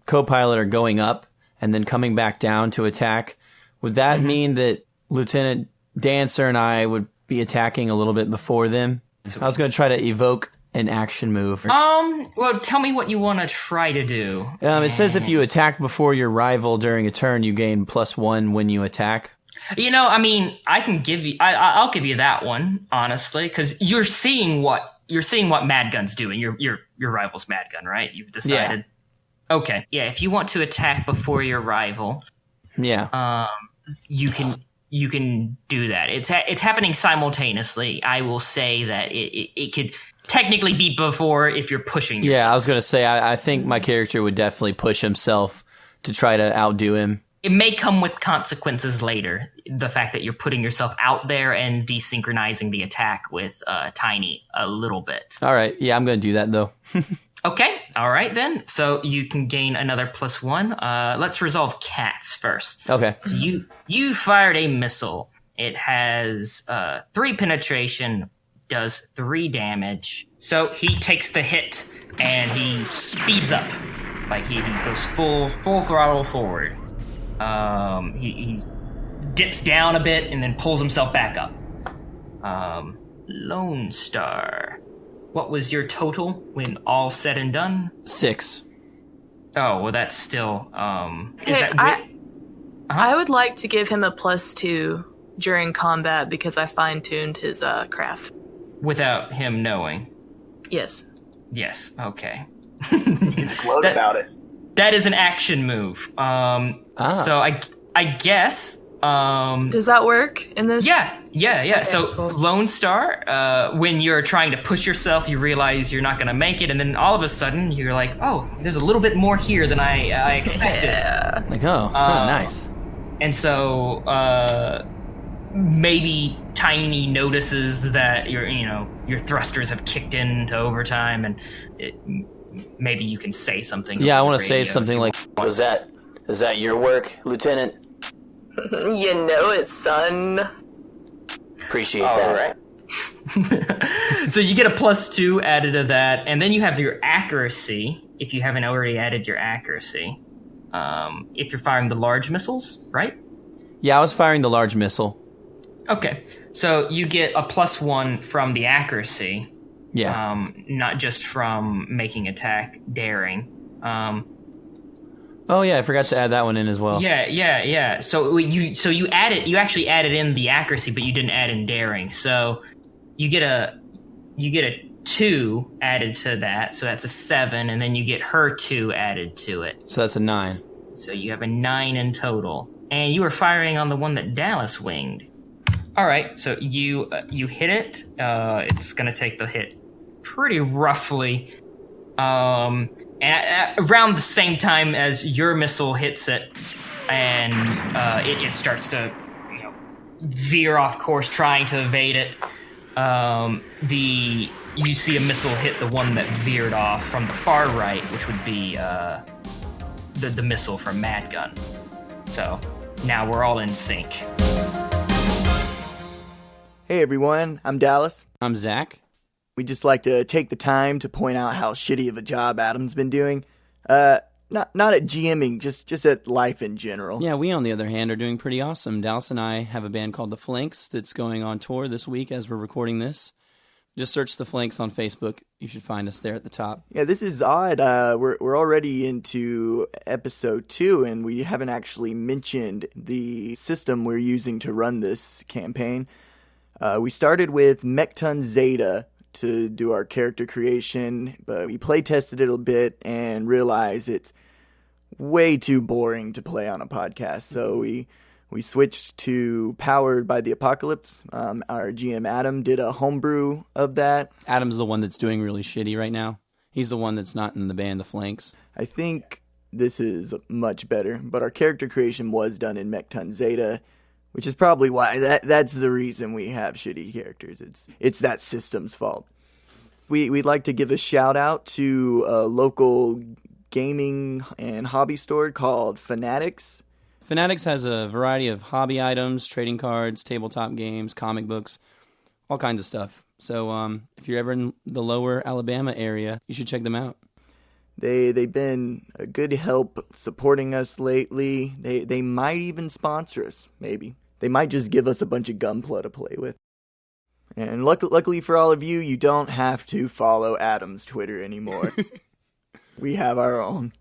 Co-Pilot are going up and then coming back down to attack, would that mean that Lieutenant Dancer and I would be attacking a little bit before them? I was going to try to evoke an action move.
Well, tell me what you want to try to do.
It says if you attack before your rival during a turn, you gain +1 when you attack.
I mean, I can give you. I'll give you that one, honestly, because you're seeing what Mad Gun's doing. Your rival's Mad Gun, right? You've decided. Yeah. Okay. Yeah. If you want to attack before your rival,
yeah,
you can do that. It's happening simultaneously. I will say that it could technically be before if you're pushing yourself.
Yeah, I was going to say, I think my character would definitely push himself to try to outdo him.
It may come with consequences later. The fact that you're putting yourself out there and desynchronizing the attack with Tiny a little bit.
All right. Yeah, I'm going to do that, though.
Okay. All right, then. So you can gain another +1. Let's resolve cats first.
Okay.
So you fired a missile. It has 3 penetration, does 3 damage. So he takes the hit and he speeds up. Like he goes full throttle forward. He dips down a bit and then pulls himself back up. Lone Star. What was your total when all said and done?
6.
Oh, well, that's still.
I would like to give him a +2 during combat because I fine-tuned his craft.
Without him knowing?
Yes.
Yes, okay.
You can gloat about it.
That is an action move. So I guess.
Does that work in this?
Yeah. Okay, so
cool.
Lone Star, when you're trying to push yourself, you realize you're not going to make it, and then all of a sudden you're like, oh, there's a little bit more here than I expected.
Yeah.
Like, oh, nice.
And so maybe Tiny notices that your thrusters have kicked into overtime, and maybe you can say something.
Yeah, I
want
to say something like, is that your work, Lieutenant?
You know it, son.
Appreciate that.
Right. So you get a +2 added to that, and then you have your accuracy, if you haven't already added your accuracy. if you're firing the large missiles, right?
Yeah, I was firing the large missile.
Okay, so you get a +1 from the accuracy.
Yeah.
Not just from making attack daring.
Oh yeah, I forgot to add that one in as well.
Yeah. So you actually added in the accuracy, but you didn't add in daring. So you get a 2 added to that, so that's a 7, and then you get her 2 added to it.
So that's a 9.
So you have a 9 in total, and you were firing on the one that Dallas winged. All right, so you hit it. It's gonna take the hit pretty roughly. And around the same time as your missile hits it, and it starts to veer off course, trying to evade it. You see a missile hit the one that veered off from the far right, which would be the missile from Mad Gun. So now we're all in sync.
Hey everyone, I'm Dallas.
I'm Zach.
We'd just like to take the time to point out how shitty of a job Adam's been doing. Not at GMing, just at life in general.
Yeah, we on the other hand are doing pretty awesome. Dallas and I have a band called The Flanks that's going on tour this week as we're recording this. Just search The Flanks on Facebook. You should find us there at the top.
Yeah, this is odd. We're already into episode 2, and we haven't actually mentioned the system we're using to run this campaign. We started with Mechton Zeta to do our character creation, but we play tested it a bit and realized it's way too boring to play on a podcast. So we switched to Powered by the Apocalypse. Our GM Adam did a homebrew of that.
Adam's the one that's doing really shitty right now. He's the one that's not in the band The Flanks.
I think this is much better, but our character creation was done in Mechton Zeta, which is probably why that's the reason we have shitty characters. It's that system's fault. We'd like to give a shout out to a local gaming and hobby store called Fanatics.
Fanatics has a variety of hobby items, trading cards, tabletop games, comic books, all kinds of stuff. So if you're ever in the lower Alabama area, you should check them out.
They've been a good help supporting us lately. They might even sponsor us, maybe. They might just give us a bunch of Gunpla to play with. And luckily for all of you, you don't have to follow Adam's Twitter anymore. We have our own.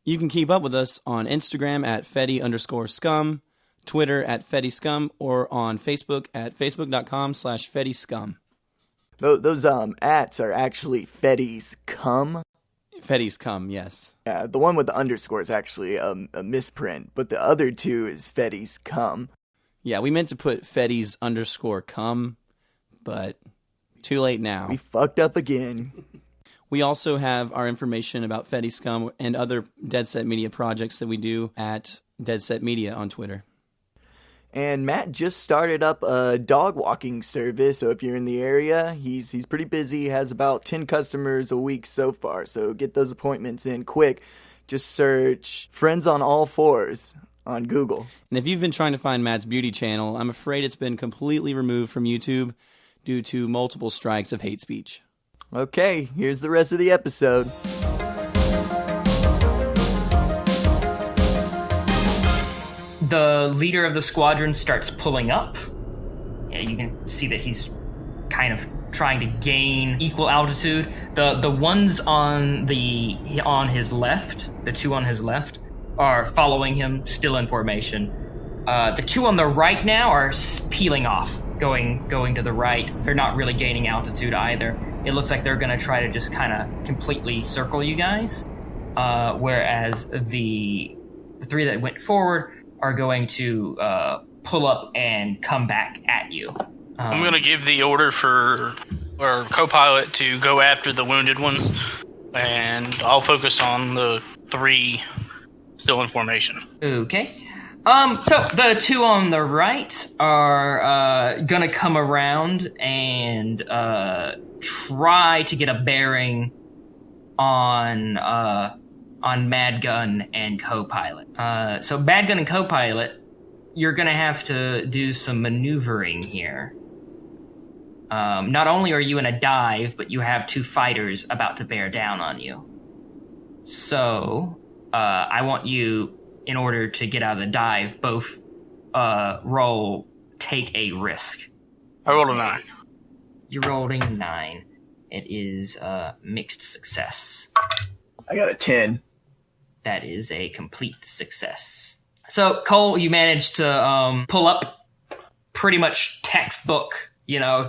You can keep up with us on Instagram at Feddie_Scum, Twitter at Feddie Scum, or on Facebook at facebook.com/Feddie Scum.
Those ats are actually Feddie Scum.
Feddie Scum, yes.
Yeah, the one with the underscore is actually a misprint, but the other two is Feddie Scum.
Yeah, we meant to put Feddie's_cum, but too late now.
We fucked up again.
We also have our information about Feddie Scum and other Dead Set Media projects that we do at Dead Set Media on Twitter.
And Matt just started up a dog walking service, so if you're in the area, he's pretty busy. He has about 10 customers a week so far, so get those appointments in quick. Just search Friends on All Fours on Google.
And if you've been trying to find Matt's beauty channel, I'm afraid it's been completely removed from YouTube due to multiple strikes of hate speech.
Okay, here's the rest of the episode.
The leader of the squadron starts pulling up. Yeah, you can see that he's kind of trying to gain equal altitude. The ones on his left, the 2 on his left, are following him, still in formation. The 2 on the right now are peeling off, going to the right. They're not really gaining altitude either. It looks like they're going to try to just kind of completely circle you guys, whereas the 3 that went forward are going to pull up and come back at you.
I'm going to give the order for our co-pilot to go after the wounded ones, and I'll focus on the 3 still in formation.
Okay. So the 2 on the right are gonna come around and try to get a bearing on Mad Gun and co-pilot. So Mad Gun and co-pilot, you're gonna have to do some maneuvering here. Not only are you in a dive, but you have 2 fighters about to bear down on you. So I want you in order to get out of the dive, both take a risk.
I rolled a 9.
You're rolling a 9. It is mixed success.
I got a 10.
That is a complete success. So, Cole, you managed to pull up pretty much textbook,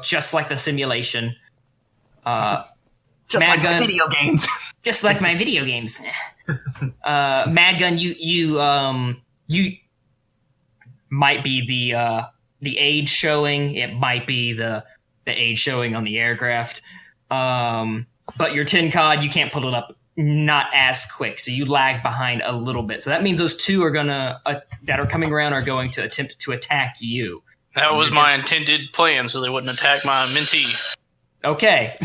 just like the simulation.
Just like my video games.
Just like my video games. Madgun, you might be the age showing. It might be the age showing on the aircraft. But your tin cod, you can't pull it up not as quick, so you lag behind a little bit. So that means those two are that are coming around are going to attempt to attack you.
That was my intended plan, so they wouldn't attack my mentee.
Okay.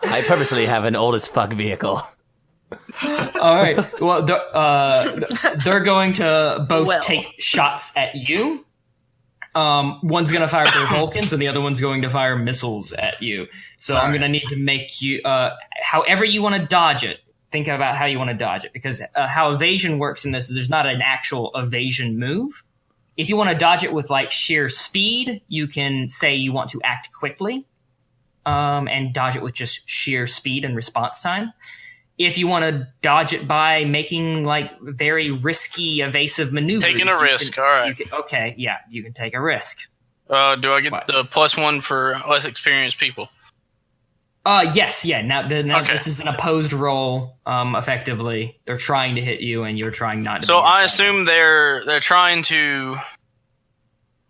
I purposely have an old as fuck vehicle.
All right. Well, they're going to both take shots at you. One's going to fire their Vulcans, and the other one's going to fire missiles at you. So I'm going to need to make you, however you want to dodge it, think about how you want to dodge it. Because how evasion works in this is there's not an actual evasion move. If you want to dodge it with like sheer speed, you can say you want to act quickly and dodge it with just sheer speed and response time. If you want to dodge it by making like very risky evasive maneuvers.
Taking a risk, all right.
You can take a risk.
Do I get the +1 for less experienced people?
Yes, yeah. Now
okay.
This is an opposed roll, effectively. They're trying to hit you, and you're trying not to.
So I assume they're trying to...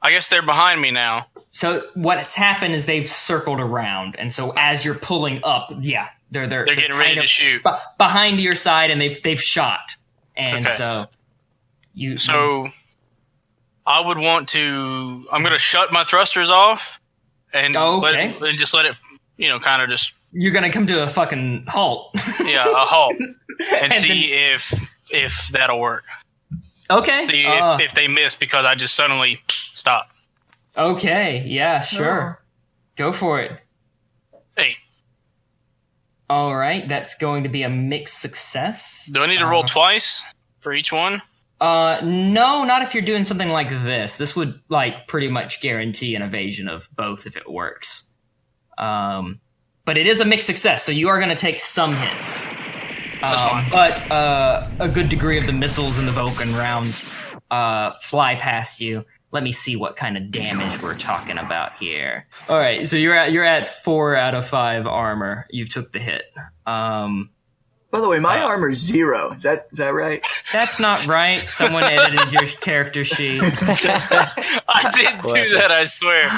I guess they're behind me now.
So what's happened is they've circled around, and so as you're pulling up, they're
getting ready to shoot
behind your side, and they've shot, and
okay.
So
I would want to. I'm going to shut my thrusters off, and just let it, kind of just.
You're going to come to a fucking halt.
Yeah, a halt, and see if that'll work.
Okay.
See if they miss because I just suddenly stop.
Okay. Yeah. Sure. Go for it.
8.
All right, that's going to be a mixed success.
Do I need to roll twice for each one?
No, not if you're doing something like this. This would pretty much guarantee an evasion of both if it works. But it is a mixed success, so you are going to take some hits.
That's fine.
But a good degree of the missiles and the Vulcan rounds fly past you. Let me see what kind of damage we're talking about here. All right, so you're at 4 out of 5 armor. You took the hit.
By the way, my armor's 0. Is that right?
That's not right. Someone edited your character sheet.
I didn't do that, I swear.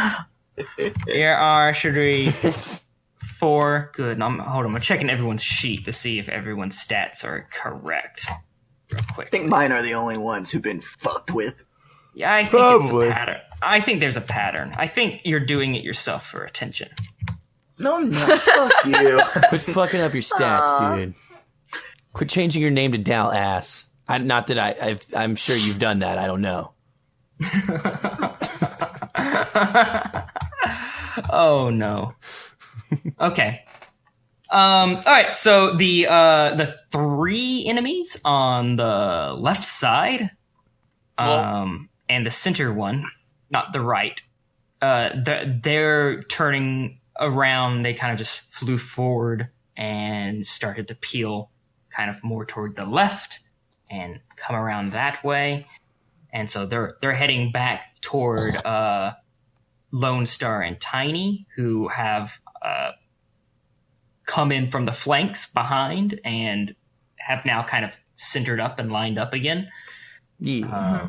Here are should be 4. Good. I'm checking everyone's sheet to see if everyone's stats are correct. Real quick.
I think mine are the only ones who've been fucked with.
Yeah, I think it's a pattern. I think there's a pattern. I think you're doing it yourself for attention.
No, I'm not. Fuck you.
Quit fucking up your stats, dude. Quit changing your name to Dal Ass. Not that I'm sure you've done that. I don't know.
Oh no. Okay. All right. So the 3 enemies on the left side, and the center one, not the right, they're turning around. They kind of just flew forward and started to peel kind of more toward the left and come around that way. And so they're heading back toward Lone Star and Tiny, who have come in from the flanks behind and have now kind of centered up and lined up again.
Yeah.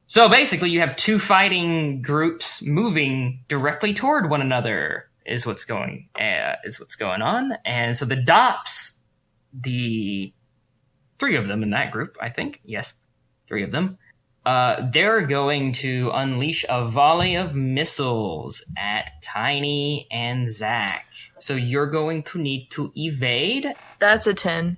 So basically, you have 2 fighting groups moving directly toward one another. Is what's going on, and so the Dops, the 3 of them in that group, I think, yes, 3 of them. They're going to unleash a volley of missiles at Tiny and Zach. So you're going to need to evade.
That's a 10.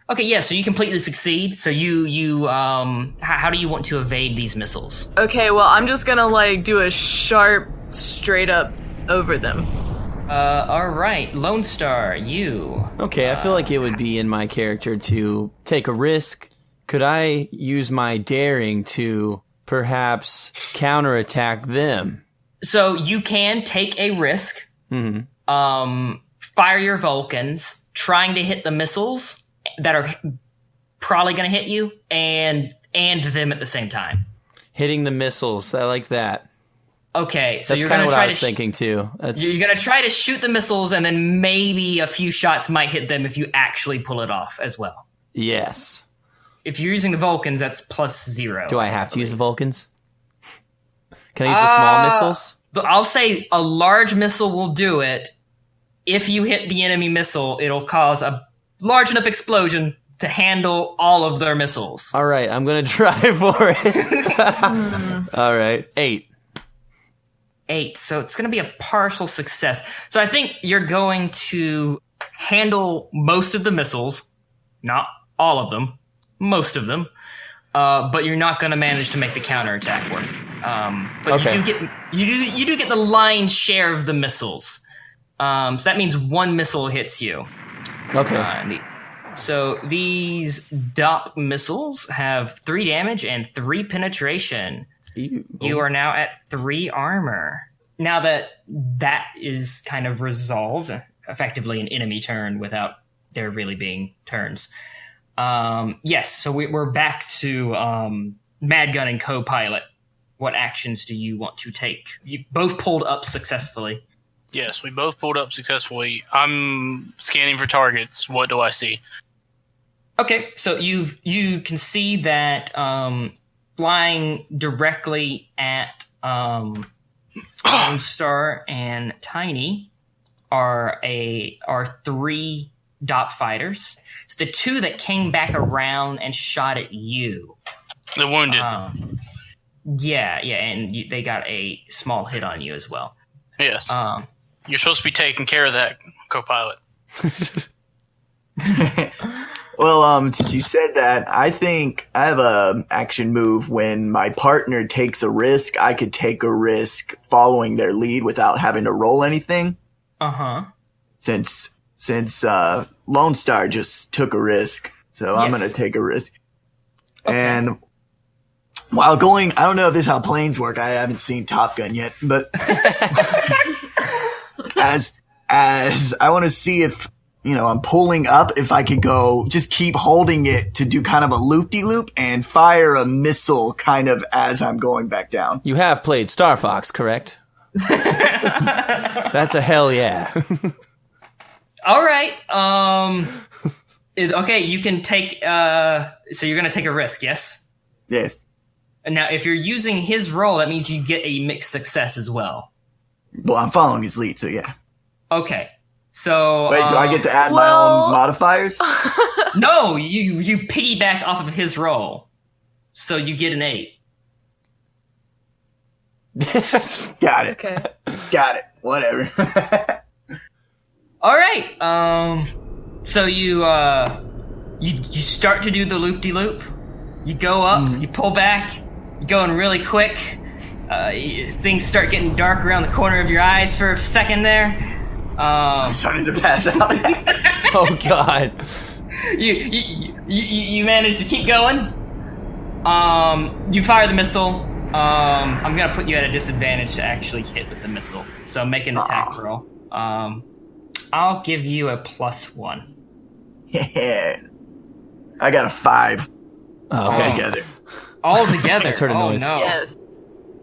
Okay, yeah, so you completely succeed. So you how do you want to evade these missiles?
Okay, well, I'm just gonna, do a sharp, straight up over them.
All right, Lone Star, you.
Okay, I feel like it would be in my character to take a risk could I use my daring to perhaps counterattack them?
So you can take a risk. Fire your Vulcans, trying to hit the missiles that are probably going to hit you, and them at the same time.
Hitting the missiles, I like that.
Okay, so
That's
you're
kind
going
of
to
what
try
I was thinking too.
You're going to try to shoot the missiles, and then maybe a few shots might hit them if you actually pull it off as well.
Yes.
If you're using the Vulcans, that's +0.
Do I have to use the Vulcans? Can I use the small missiles?
I'll say a large missile will do it. If you hit the enemy missile, it'll cause a large enough explosion to handle all of their missiles.
All right, I'm going to try for it. All right, 8.
8, so it's going to be a partial success. So I think you're going to handle most of the missiles, not all of them, most of them, but you're not going to manage to make the counterattack work. But
Okay.
you do get the lion's share of the missiles. So that means 1 missile hits you.
Okay.
So these DOP missiles have 3 damage and 3 penetration.
Ew.
You are now at 3 armor. Now that is kind of resolved, effectively an enemy turn without there really being turns. Yes, so we're back to Mad Gun and Co-Pilot. What actions do you want to take? You both pulled up successfully.
Yes, we both pulled up successfully. I'm scanning for targets. What do I see?
Okay, so you can see that flying directly at Lone Star and Tiny are 3 DOP fighters. So the 2 that came back around and shot at you.
The wounded.
Yeah, and they got a small hit on you as well.
Yes. You're supposed to be taking care of that, Co-Pilot.
Well, since you said that, I think I have a action move when my partner takes a risk. I could take a risk following their lead without having to roll anything. Since Lone Star just took a risk, so I'm going to take a risk. Okay. And while going, I don't know if this is how planes work. I haven't seen Top Gun yet, but as I want to see if, I'm pulling up, if I could go, just keep holding it to do kind of a loop-de-loop and fire a missile kind of as I'm going back down.
You have played Star Fox, correct? That's a hell yeah.
All right. Okay, you can take, so you're going to take a risk, yes?
Yes.
Now, if you're using his roll, that means you get a mixed success as well.
Well, I'm following his lead, so yeah.
Okay. So
wait, do I get to add my own modifiers?
No, you piggyback off of his roll, so you get an 8.
Got it.
Okay.
Got it. Whatever.
All right. So you start to do the loop-de-loop. You go up. You pull back. You're going really quick. Things start getting dark around the corner of your eyes for a second there.
I'm starting to pass out.
Oh God!
You manage to keep going. You fire the missile. I'm gonna put you at a disadvantage to actually hit with the missile. So make an attack roll. I'll give you a +1.
Yeah. I got a 5. Altogether.
All together.
That's heard a noise.
No.
Yes.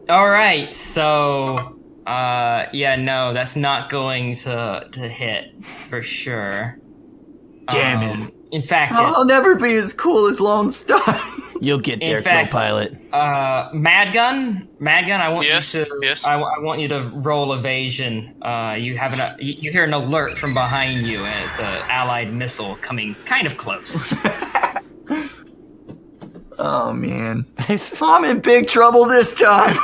All right. So, no, that's not going to hit for sure.
Damn it.
In fact,
I'll never be as cool as Lone Star.
You'll get there, Co-Pilot.
Mad Gun, I want
Yes,
you to.
yes.
I want you to roll evasion. You hear an alert from behind you, and it's an allied missile coming kind of close.
Oh man, I'm in big trouble this time.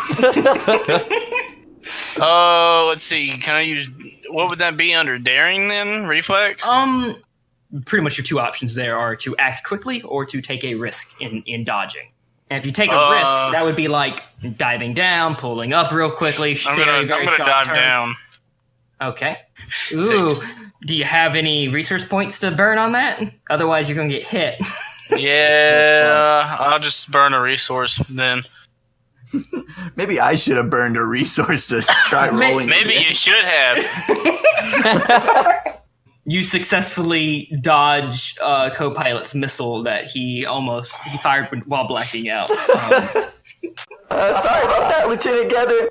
Let's see. Can I use, what would that be under daring then? Reflex?
Pretty much your 2 options there are to act quickly or to take a risk in dodging. And if you take a risk, that would be like diving down, pulling up real quickly.
I'm gonna dive down.
Okay. Ooh.
6.
Do you have any resource points to burn on that? Otherwise, you're gonna get hit.
Yeah, I'll just burn a resource then.
Maybe I should have burned a resource to try rolling.
Maybe you should have.
You successfully dodge co-pilot's missile that he fired while blacking out.
Sorry about that, Lieutenant Gather.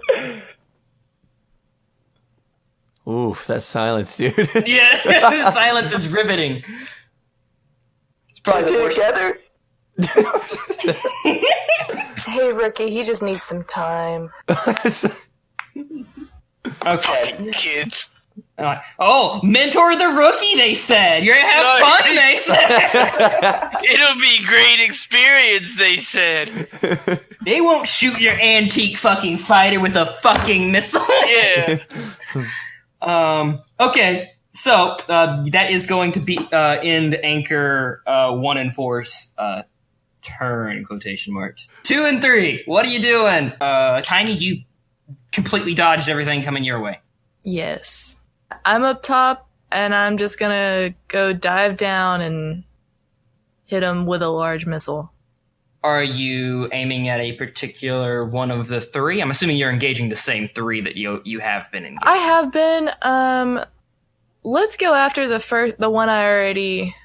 Oof, that silence, dude.
Yeah, the silence is riveting. It's probably the worst.
Lieutenant
Hey, Rookie, he just needs some time.
Okay.
Kids.
Oh, mentor the rookie, they said. You're going to have fun, they said.
It'll be great experience, they said.
They won't shoot your antique fucking fighter with a fucking missile.
Yeah.
Okay, so that is going to be end Anchor 1 and 4's turn, quotation marks. 2 and 3, what are you doing? Tiny, you completely dodged everything coming your way.
Yes. I'm up top, and I'm just gonna go dive down and hit him with a large missile.
Are you aiming at a particular one of the 3? I'm assuming you're engaging the same 3 that you have been engaging.
I have been. Let's go after the one I already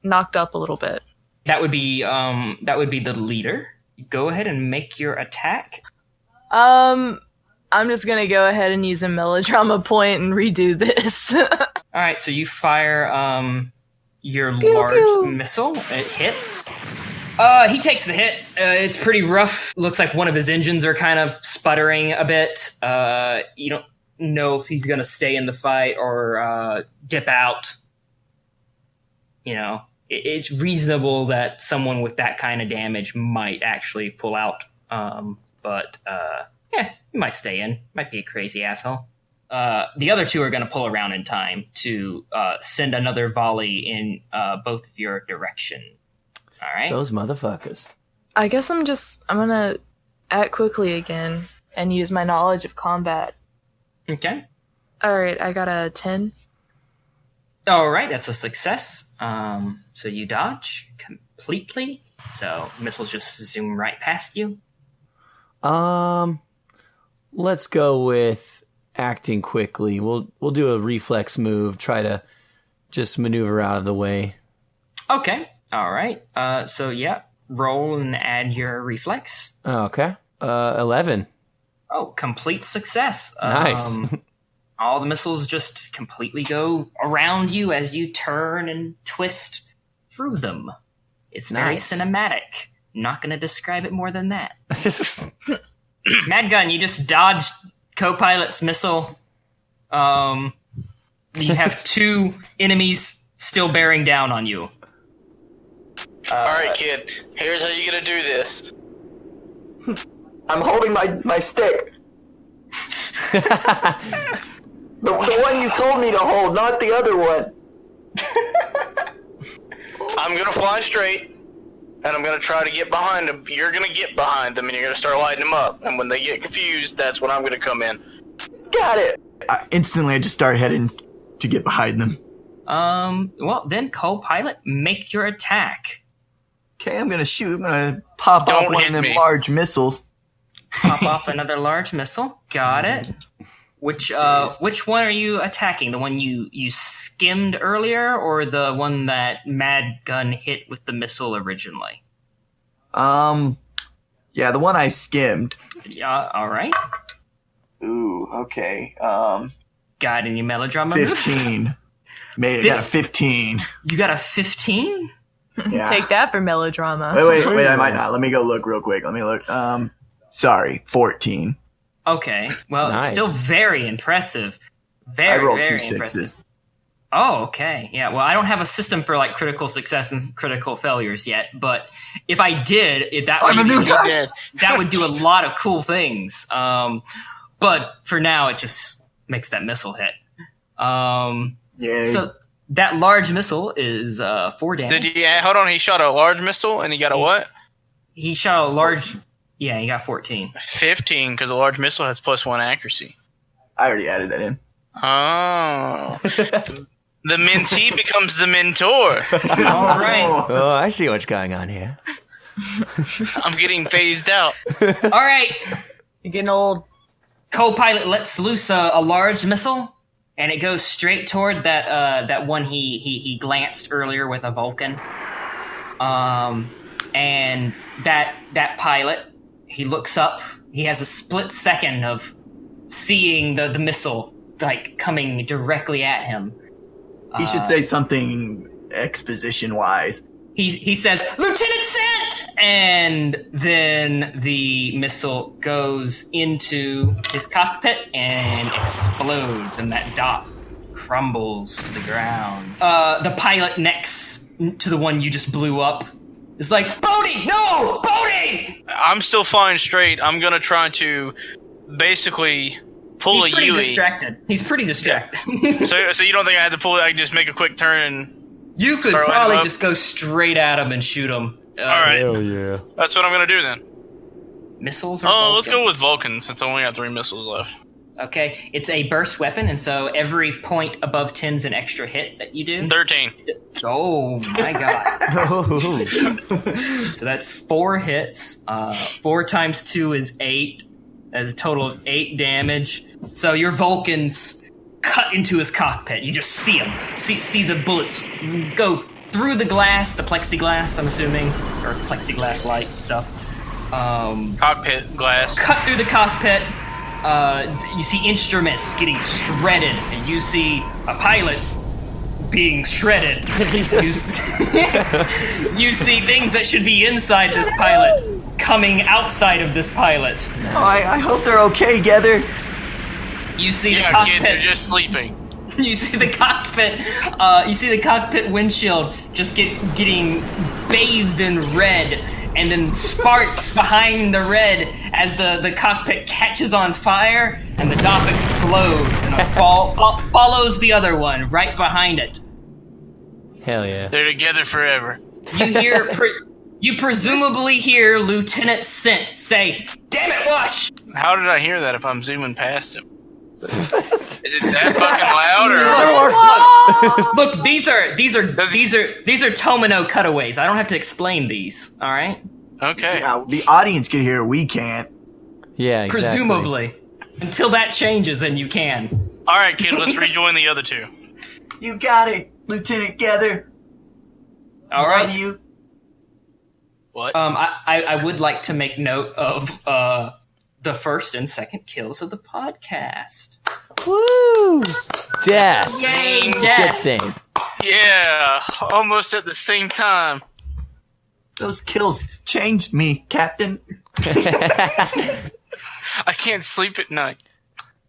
knocked up a little bit.
That would be the leader. Go ahead and make your attack.
I'm just gonna go ahead and use a melodrama point and redo this.
All right, so you fire your
Pew,
large
pew.
missile. It hits. He takes the hit. It's pretty rough. Looks like one of his engines are kind of sputtering a bit. You don't know if he's going to stay in the fight or dip out. You know, it's reasonable that someone with that kind of damage might actually pull out. But he might stay in. Might be a crazy asshole. The other 2 are going to pull around in time to send another volley in both of your direction. All right.
Those motherfuckers.
I guess I'm gonna act quickly again and use my knowledge of combat.
Okay.
Alright, I got a 10.
All right, that's a success. So you dodge completely. So missiles just zoom right past you.
Let's go with acting quickly. We'll do a reflex move, try to just maneuver out of the way.
Okay. All right. So yeah, roll and add your reflex.
Okay. 11.
Oh, complete success.
Nice.
All the missiles just completely go around you as you turn and twist through them. It's very
Nice.
cinematic. Not going to describe it more than that. Mad Gun, you just dodged co-pilot's missile. You have 2 enemies still bearing down on you.
Alright, kid. Here's how you're gonna do this.
I'm holding my stick. The one you told me to hold, not the other one.
I'm gonna fly straight, and I'm gonna try to get behind them. You're gonna get behind them, and you're gonna start lighting them up. And when they get confused, that's when I'm gonna come in.
Got it. Instantly, I just start heading to get behind them.
Well, then, co-pilot, make your attack.
Okay, I'm gonna shoot. I'm gonna pop
Don't
off one
hit
of them
me.
large missiles.
Pop off another large missile. Got it. Which one are you attacking? The one you skimmed earlier, or the one that Mad Gun hit with the missile originally?
Yeah, the one I skimmed.
Yeah. All right.
Ooh, okay.
Got any melodrama moves?
15. Maybe I got a 15.
You got a 15?
Yeah.
Take that for melodrama.
Wait, I might not. Let me go look real quick. Let me look. Sorry, 14.
Okay. Well,
Nice.
it's still very impressive.
I
Very,
rolled
very
2
impressive.
sixes.
Oh, okay. Yeah, well, I don't have a system for like critical success and critical failures yet, but if I did,
I'm a new guy.
that would do a lot of cool things. But for now, it just makes that missile hit.
Yeah.
So that large missile is 4 damage.
Did he? Hold on. He shot a large missile, and he got a what?
He shot a large. Yeah, he got 14.
15, because a large missile has +1 accuracy.
I already added that in.
Oh. The mentee becomes the mentor.
All right.
Oh, I see what's going on here.
I'm getting phased out.
All right.
You're getting old.
Co-pilot lets loose a large missile, and it goes straight toward that one he glanced earlier with a Vulcan. And that pilot, he looks up. He has a split second of seeing the missile like coming directly at him.
He should say something exposition-wise.
He says, "Lieutenant Sent!" And then the missile goes into his cockpit and explodes, and that dock crumbles to the ground. The pilot next to the one you just blew up is like, "Bodhi, no! Bodhi!"
I'm still flying straight. I'm gonna try to basically pull
He's
a
pretty
Yui.
distracted. He's pretty distracted.
So you don't think I had to pull it? I can just make a quick turn and...
You could
Start
probably
lining up.
just go straight at him and shoot him.
All right.
Hell yeah.
That's what I'm gonna do then.
Missiles or
Oh, let's go
Vulcans?
with Vulcan since I only got 3 missiles left.
Okay, it's a burst weapon, and so every point above 10's an extra hit that you do.
13.
Oh my god. So that's 4 hits. 4 times 2 is 8. That's a total of 8 damage. So your Vulcans cut into his cockpit. You just see him. See the bullets go through the glass, the plexiglass, I'm assuming, or plexiglass-like stuff.
Cockpit glass.
Cut through the cockpit. You see instruments getting shredded, and you see a pilot being shredded. You see things that should be inside this pilot coming outside of this pilot.
Oh, I hope they're okay, Gether.
You see the
Yeah,
cockpit.
kid, they're just sleeping.
You see the cockpit. You see the cockpit windshield just getting bathed in red, and then sparks behind the red as the cockpit catches on fire, and the dock explodes, and it follows the other one right behind it.
Hell yeah.
They're together forever.
You hear, you presumably hear Lieutenant Sent say, "Damn it, Wash!"
How did I hear that if I'm zooming past him? Is it that fucking loud or?
Look, these are Tomino cutaways. I don't have to explain these. All right.
Okay.
Yeah, the audience can hear, we can't.
Yeah, exactly.
Presumably, until that changes, then you can.
All right, kid. Let's rejoin the other 2.
You got it, Lieutenant Gether.
All right.
Love you.
What?
I would like to make note of the first and second kills of the podcast.
Woo! Death.
Yay,
Good
death!
thing.
Yeah, almost at the same time.
Those kills changed me, Captain.
I can't sleep at night.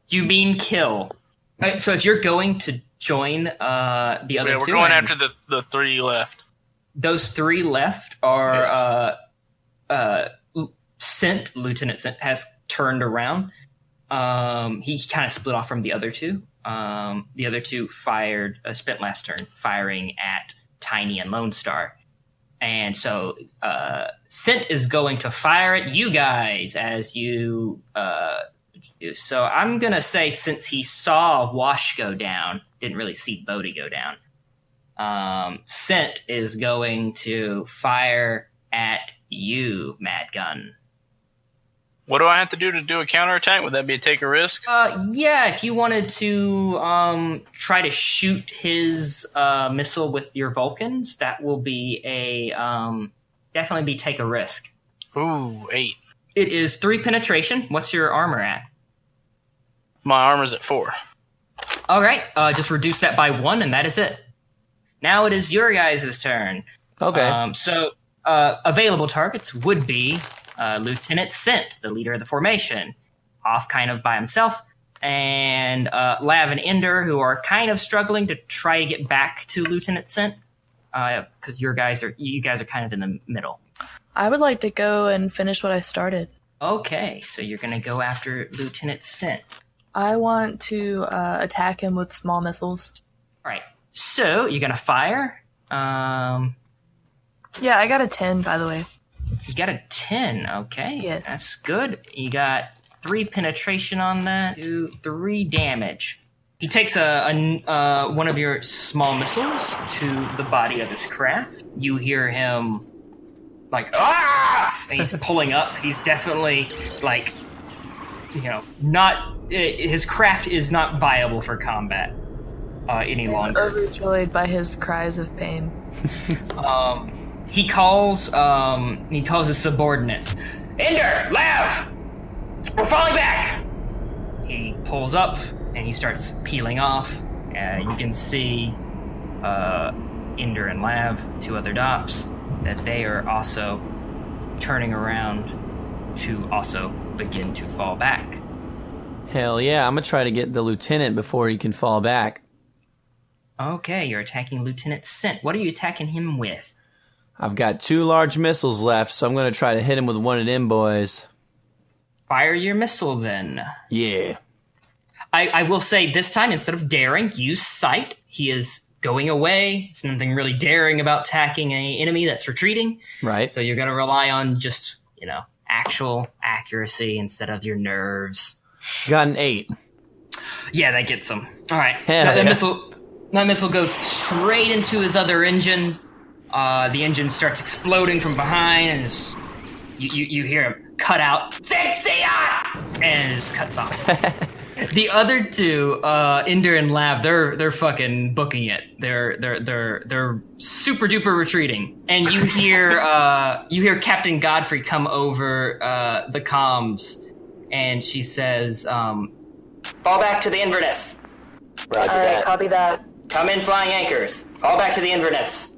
You mean kill? Right, so if you're going to join the other
Yeah, we're
two,
going
and
after the 3 left.
those 3 left are Sent. Lieutenant Sent has turned around. He kind of split off from the other 2. The other 2 spent last turn firing at Tiny and Lone Star. And so Sent is going to fire at you guys as you do. So I'm going to say, since he saw Wash go down, didn't really see Bodhi go down, Sent is going to fire at you, Mad Gun.
What do I have to do a counterattack? Would that be a take a risk?
Yeah, if you wanted to try to shoot his missile with your Vulcans, that will be definitely be take a risk.
Ooh, 8.
It is 3 penetration. What's your armor at?
My armor's at 4.
All right, just reduce that by 1, and that is it. Now it is your guys' turn.
Okay.
So available targets would be Lieutenant Sent, the leader of the formation, off kind of by himself, and Lav and Ender, who are kind of struggling to try to get back to Lieutenant Sent, because you guys are kind of in the middle.
I would like to go and finish what I started.
Okay, so you're going to go after Lieutenant Sent.
I want to attack him with small missiles.
All right, so you're going to fire.
Yeah, I got a 10, by the way.
You got a 10, okay.
Yes.
That's good. You got 3 penetration on that. 3 damage. He takes one of your small missiles to the body of his craft. You hear him like, ah! And he's pulling up. He's definitely like, not. His craft is not viable for combat any longer.
Overjoyed by his cries of pain.
He calls his subordinates. Ender, Lav, we're falling back. He pulls up and he starts peeling off. You can see Ender and Lav, 2 other dops, that they are also turning around to also begin to fall back.
Hell yeah, I'm gonna try to get the lieutenant before he can fall back.
Okay, you're attacking Lieutenant Scent. What are you attacking him with?
I've got 2 large missiles left, so I'm gonna try to hit him with one of them boys.
Fire your missile then.
Yeah.
I will say this time, instead of daring, use sight. He is going away. It's nothing really daring about attacking an enemy that's retreating.
Right.
So you're going to rely on just, actual accuracy instead of your nerves.
Got an 8.
Yeah, that gets him. All right.
Hell
That
yeah.
missile goes straight into his other engine. The engine starts exploding from behind, and you hear him cut out, Sixia! And it just cuts off. The other 2, Ender and Lav, they're fucking booking it. They're super duper retreating, and you hear Captain Godfrey come over the comms, and she says, "Fall back to the Inverness."
Roger
All right,
that.
copy that.
Come in flying anchors. Fall back to the Inverness.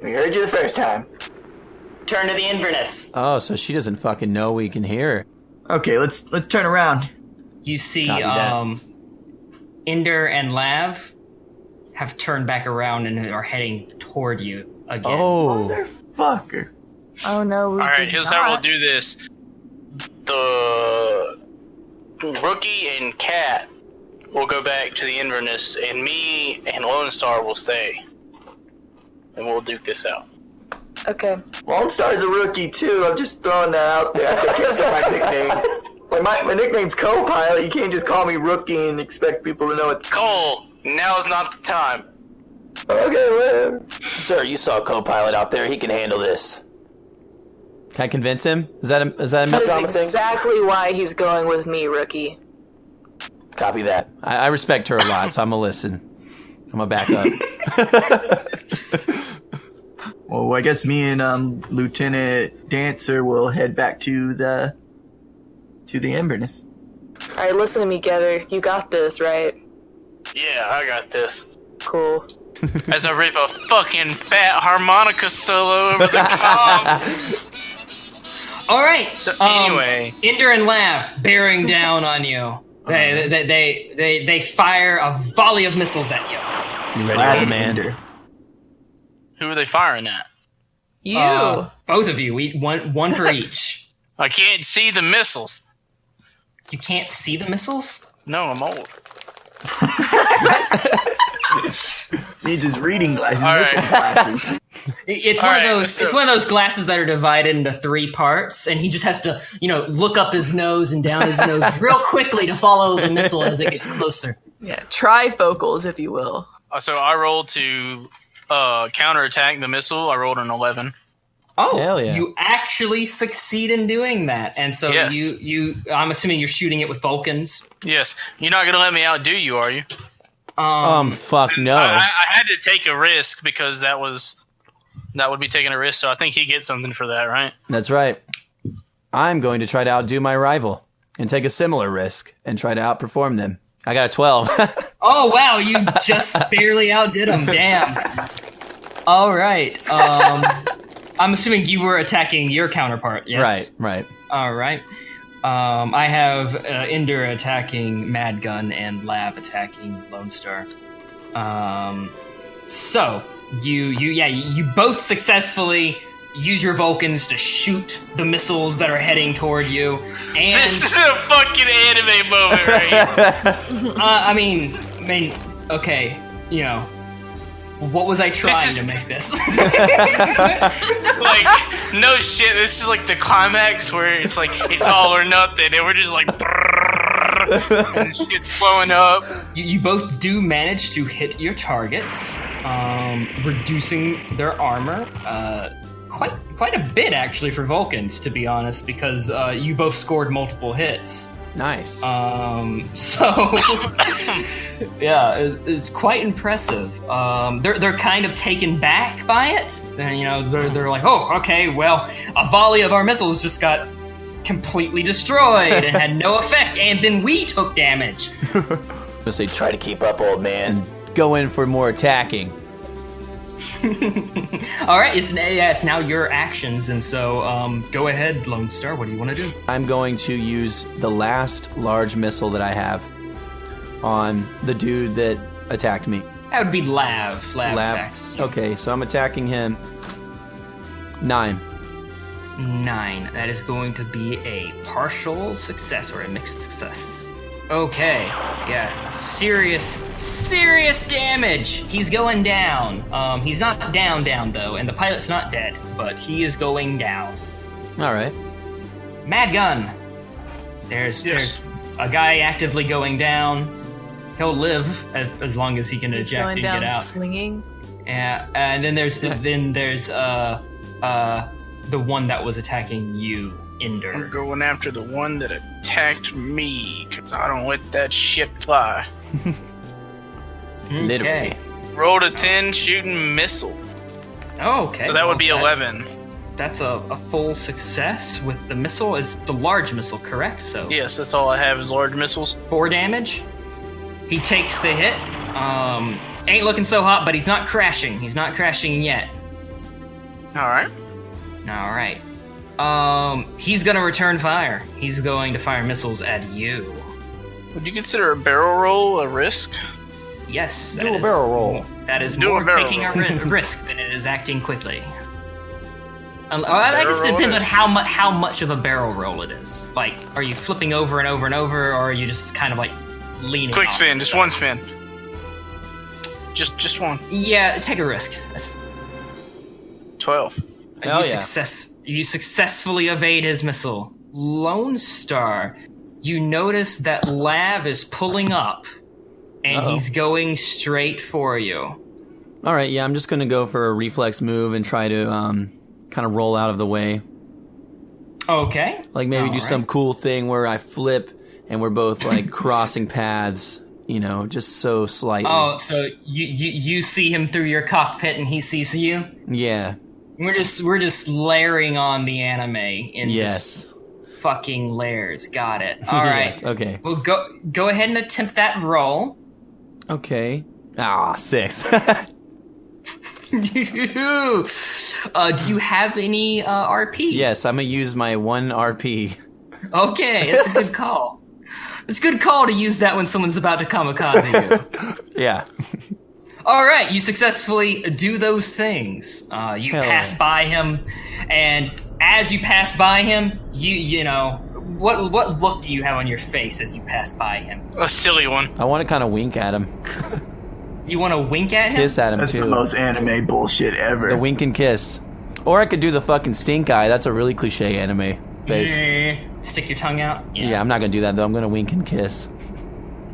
We heard you the first time.
Turn to the Inverness.
Oh, so she doesn't fucking know we can hear her.
Okay, let's turn around.
You see,
Copy that.
Ender and Lav have turned back around and are heading toward you again.
Oh.
Motherfucker.
Oh no, we
All right,
did
here's
not.
how we'll do this. The Rookie and Cat will go back to the Inverness, and me and Lone Star will stay. And we'll duke this out.
Okay.
Lone Star's a rookie too. I'm just throwing that out there. I think that's my nickname. Like my nickname's Co-Pilot. You can't just call me Rookie and expect people to know it.
Cole, now's not the time.
Okay, whatever.
Sir, you saw Co-Pilot out there. He can handle this.
Can I convince him? Is that a
That
drama
is
thing?
exactly why he's going with me, Rookie.
Copy that.
I respect her a lot, so I'm gonna listen. I'm gonna back up.
Well, I guess me and Lieutenant Dancer will head back to the Inverness.
All right, listen to me, Gether. You got this, right?
Yeah, I got this.
Cool.
As I rip a fucking fat harmonica solo over the comm.
All right.
So anyway,
Ender and Lav bearing down on you. They fire a volley of missiles at you.
You ready, old man?
who are they firing at?
You.
Both of you. One for each.
I can't see the missiles.
You can't see the missiles?
No, I'm old.
Needs his reading glasses.
All
Listen
right.
glasses.
It's
All
one
right,
of those.
so-
It's one of those glasses that are divided into 3 parts, and he just has to, look up his nose and down his nose real quickly to follow the missile as it gets closer.
Yeah, trifocals, if you will.
So I rolled to counterattack the missile. I rolled an 11.
Oh,
Hell yeah.
you actually succeed in doing that, and so
Yes.
you. I'm assuming you're shooting it with Vulcans.
Yes. You're not going to let me outdo you, are you?
Fuck no.
I had to take a risk because that would be taking a risk, so I think he gets something for that, right?
That's right. I'm going to try to outdo my rival and take a similar risk and try to outperform them. I got a 12.
Oh wow, you just barely outdid him. Damn. All right. I'm assuming you were attacking your counterpart. Yes.
Right.
All right. I have Ender attacking Mad Gun and Lav attacking Lone Star. So you both successly use your Vulcans to shoot the missiles that are heading toward you. And
This is a fucking anime moment right here.
okay, what was I trying to make this?
Like, no shit, this is like the climax where it's like, it's all or nothing, and we're just like, brrrr. and shit's blowing up.
You both do manage to hit your targets, reducing their armor quite a bit actually for Vulcans, to be honest, because you both scored multiple hits.
Nice.
So yeah, it's quite impressive. They're kind of taken back by it, and they're like, oh, okay, well, a volley of our missiles just got completely destroyed and had no effect, and then we took damage.
So say
Try to keep up, old man.
go in for more attacking.
All right, it's now your actions, and so go ahead, Lone Star. What do you want to do?
I'm going to use the last large missile that I have on the dude that attacked me.
That would be Lav. Lav attacks.
Okay, so I'm attacking him. 9.
9. That is going to be a partial success or a mixed success. Okay, yeah, serious damage. He's going down. He's not down though, and the pilot's not dead, but he is going down.
All right.
Mad Gun. There's a guy actively going down. He'll live as long as he can eject
Going
and
down
get out.
swinging.
Yeah, and then there's the one that was attacking you,
I'm
Ender.
going after the one that attacked me, because I don't let that shit fly.
Literally.
Okay.
Rolled a 10 shooting missile.
Okay.
So that would be
well,
11.
That's a full success with the missile. Is the large missile correct? So
Yes, that's all I have is large missiles.
4 damage. He takes the hit. Ain't looking so hot, but he's not crashing. He's not crashing yet.
Alright.
All right. He's gonna return fire. He's going to fire missiles at you.
Would you consider a barrel roll a risk?
Yes.
Do a barrel roll.
That is
Do a
more
barrel
taking
roll.
a risk than it is acting quickly. I guess it
Barrel
depends
roll
on how much of a barrel roll it is. Like, are you flipping over and over and over, or are you just kind of like leaning?
Quick
off
spin,
the
just
side?
one spin. Just one.
Yeah, take a risk.
12.
Hell
you
yeah.
You successfully evade his missile. Lone Star, you notice that Lav is pulling up, and
Uh-oh.
he's going straight for you.
All right, yeah, I'm just going to go for a reflex move and try to kind of roll out of the way.
Okay.
Like maybe
All
do
right.
some cool thing where I flip and we're both like crossing paths, just so slightly.
Oh, so you see him through your cockpit, and he sees you.
Yeah.
We're just layering on the anime in
Yes.
this fucking layers. Got it. All right.
Yes, okay.
Well, go ahead and attempt that roll.
Okay. 6.
Do you have any RP?
Yes, I'm going to use my 1 RP.
Okay, it's a good call. It's a good call to use that when someone's about to kamikaze you.
Yeah.
All right, you successfully do those things. You
Hell
pass
yeah.
by him, and as you pass by him, you know what look do you have on your face as you pass by him?
A silly one.
I want to kind of wink at him.
You want to wink at him?
Kiss at him,
That's
too.
the most anime bullshit ever.
The wink and kiss. Or I could do the fucking stink eye. That's a really cliche anime face.
Stick your tongue out.
Yeah, I'm not going to do that, though. I'm going to wink and kiss.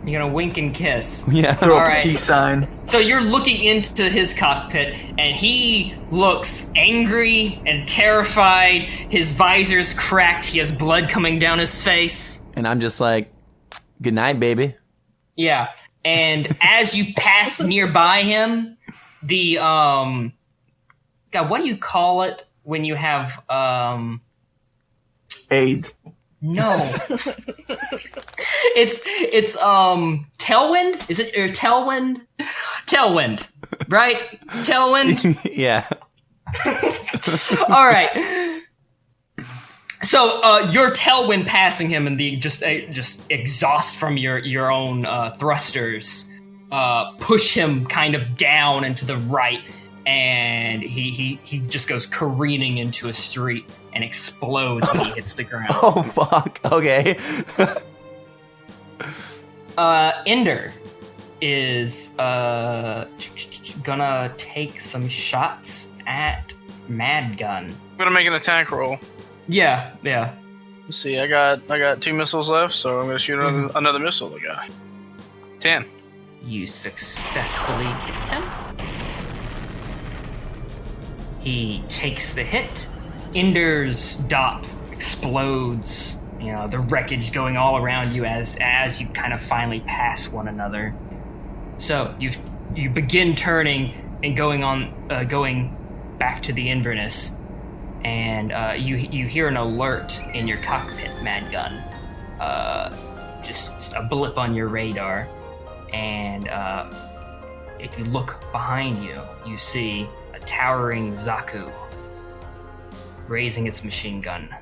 You're gonna wink and kiss.
Yeah.
Throw
All
up
right.
a peace sign.
So you're looking into his cockpit, and he looks angry and terrified. His visor's cracked. He has blood coming down his face.
And I'm just like, good night, baby.
Yeah. And as you pass nearby him, the God, what do you call it when you have
AIDS.
No. it's tailwind? Is it or tailwind? Tailwind. Right? Tailwind?
Yeah.
All right. So your tailwind passing him and the just exhaust from your own thrusters push him kind of down and to the right, and he just goes careening into a street and explodes when he hits the ground.
Oh, fuck. Okay.
Ender is gonna take some shots at Mad Gun.
I'm gonna make an attack roll.
Yeah.
Let's see. I got 2 missiles left, so I'm gonna shoot another missile at the guy. 10.
You successfully hit him. He takes the hit. Ender's dot explodes. You know, the wreckage going all around you as you kind of finally pass one another. So you begin turning and going back to the Inverness, and you hear an alert in your cockpit, Mad Gun. Just a blip on your radar, and if you look behind you, you see a towering Zaku raising its machine gun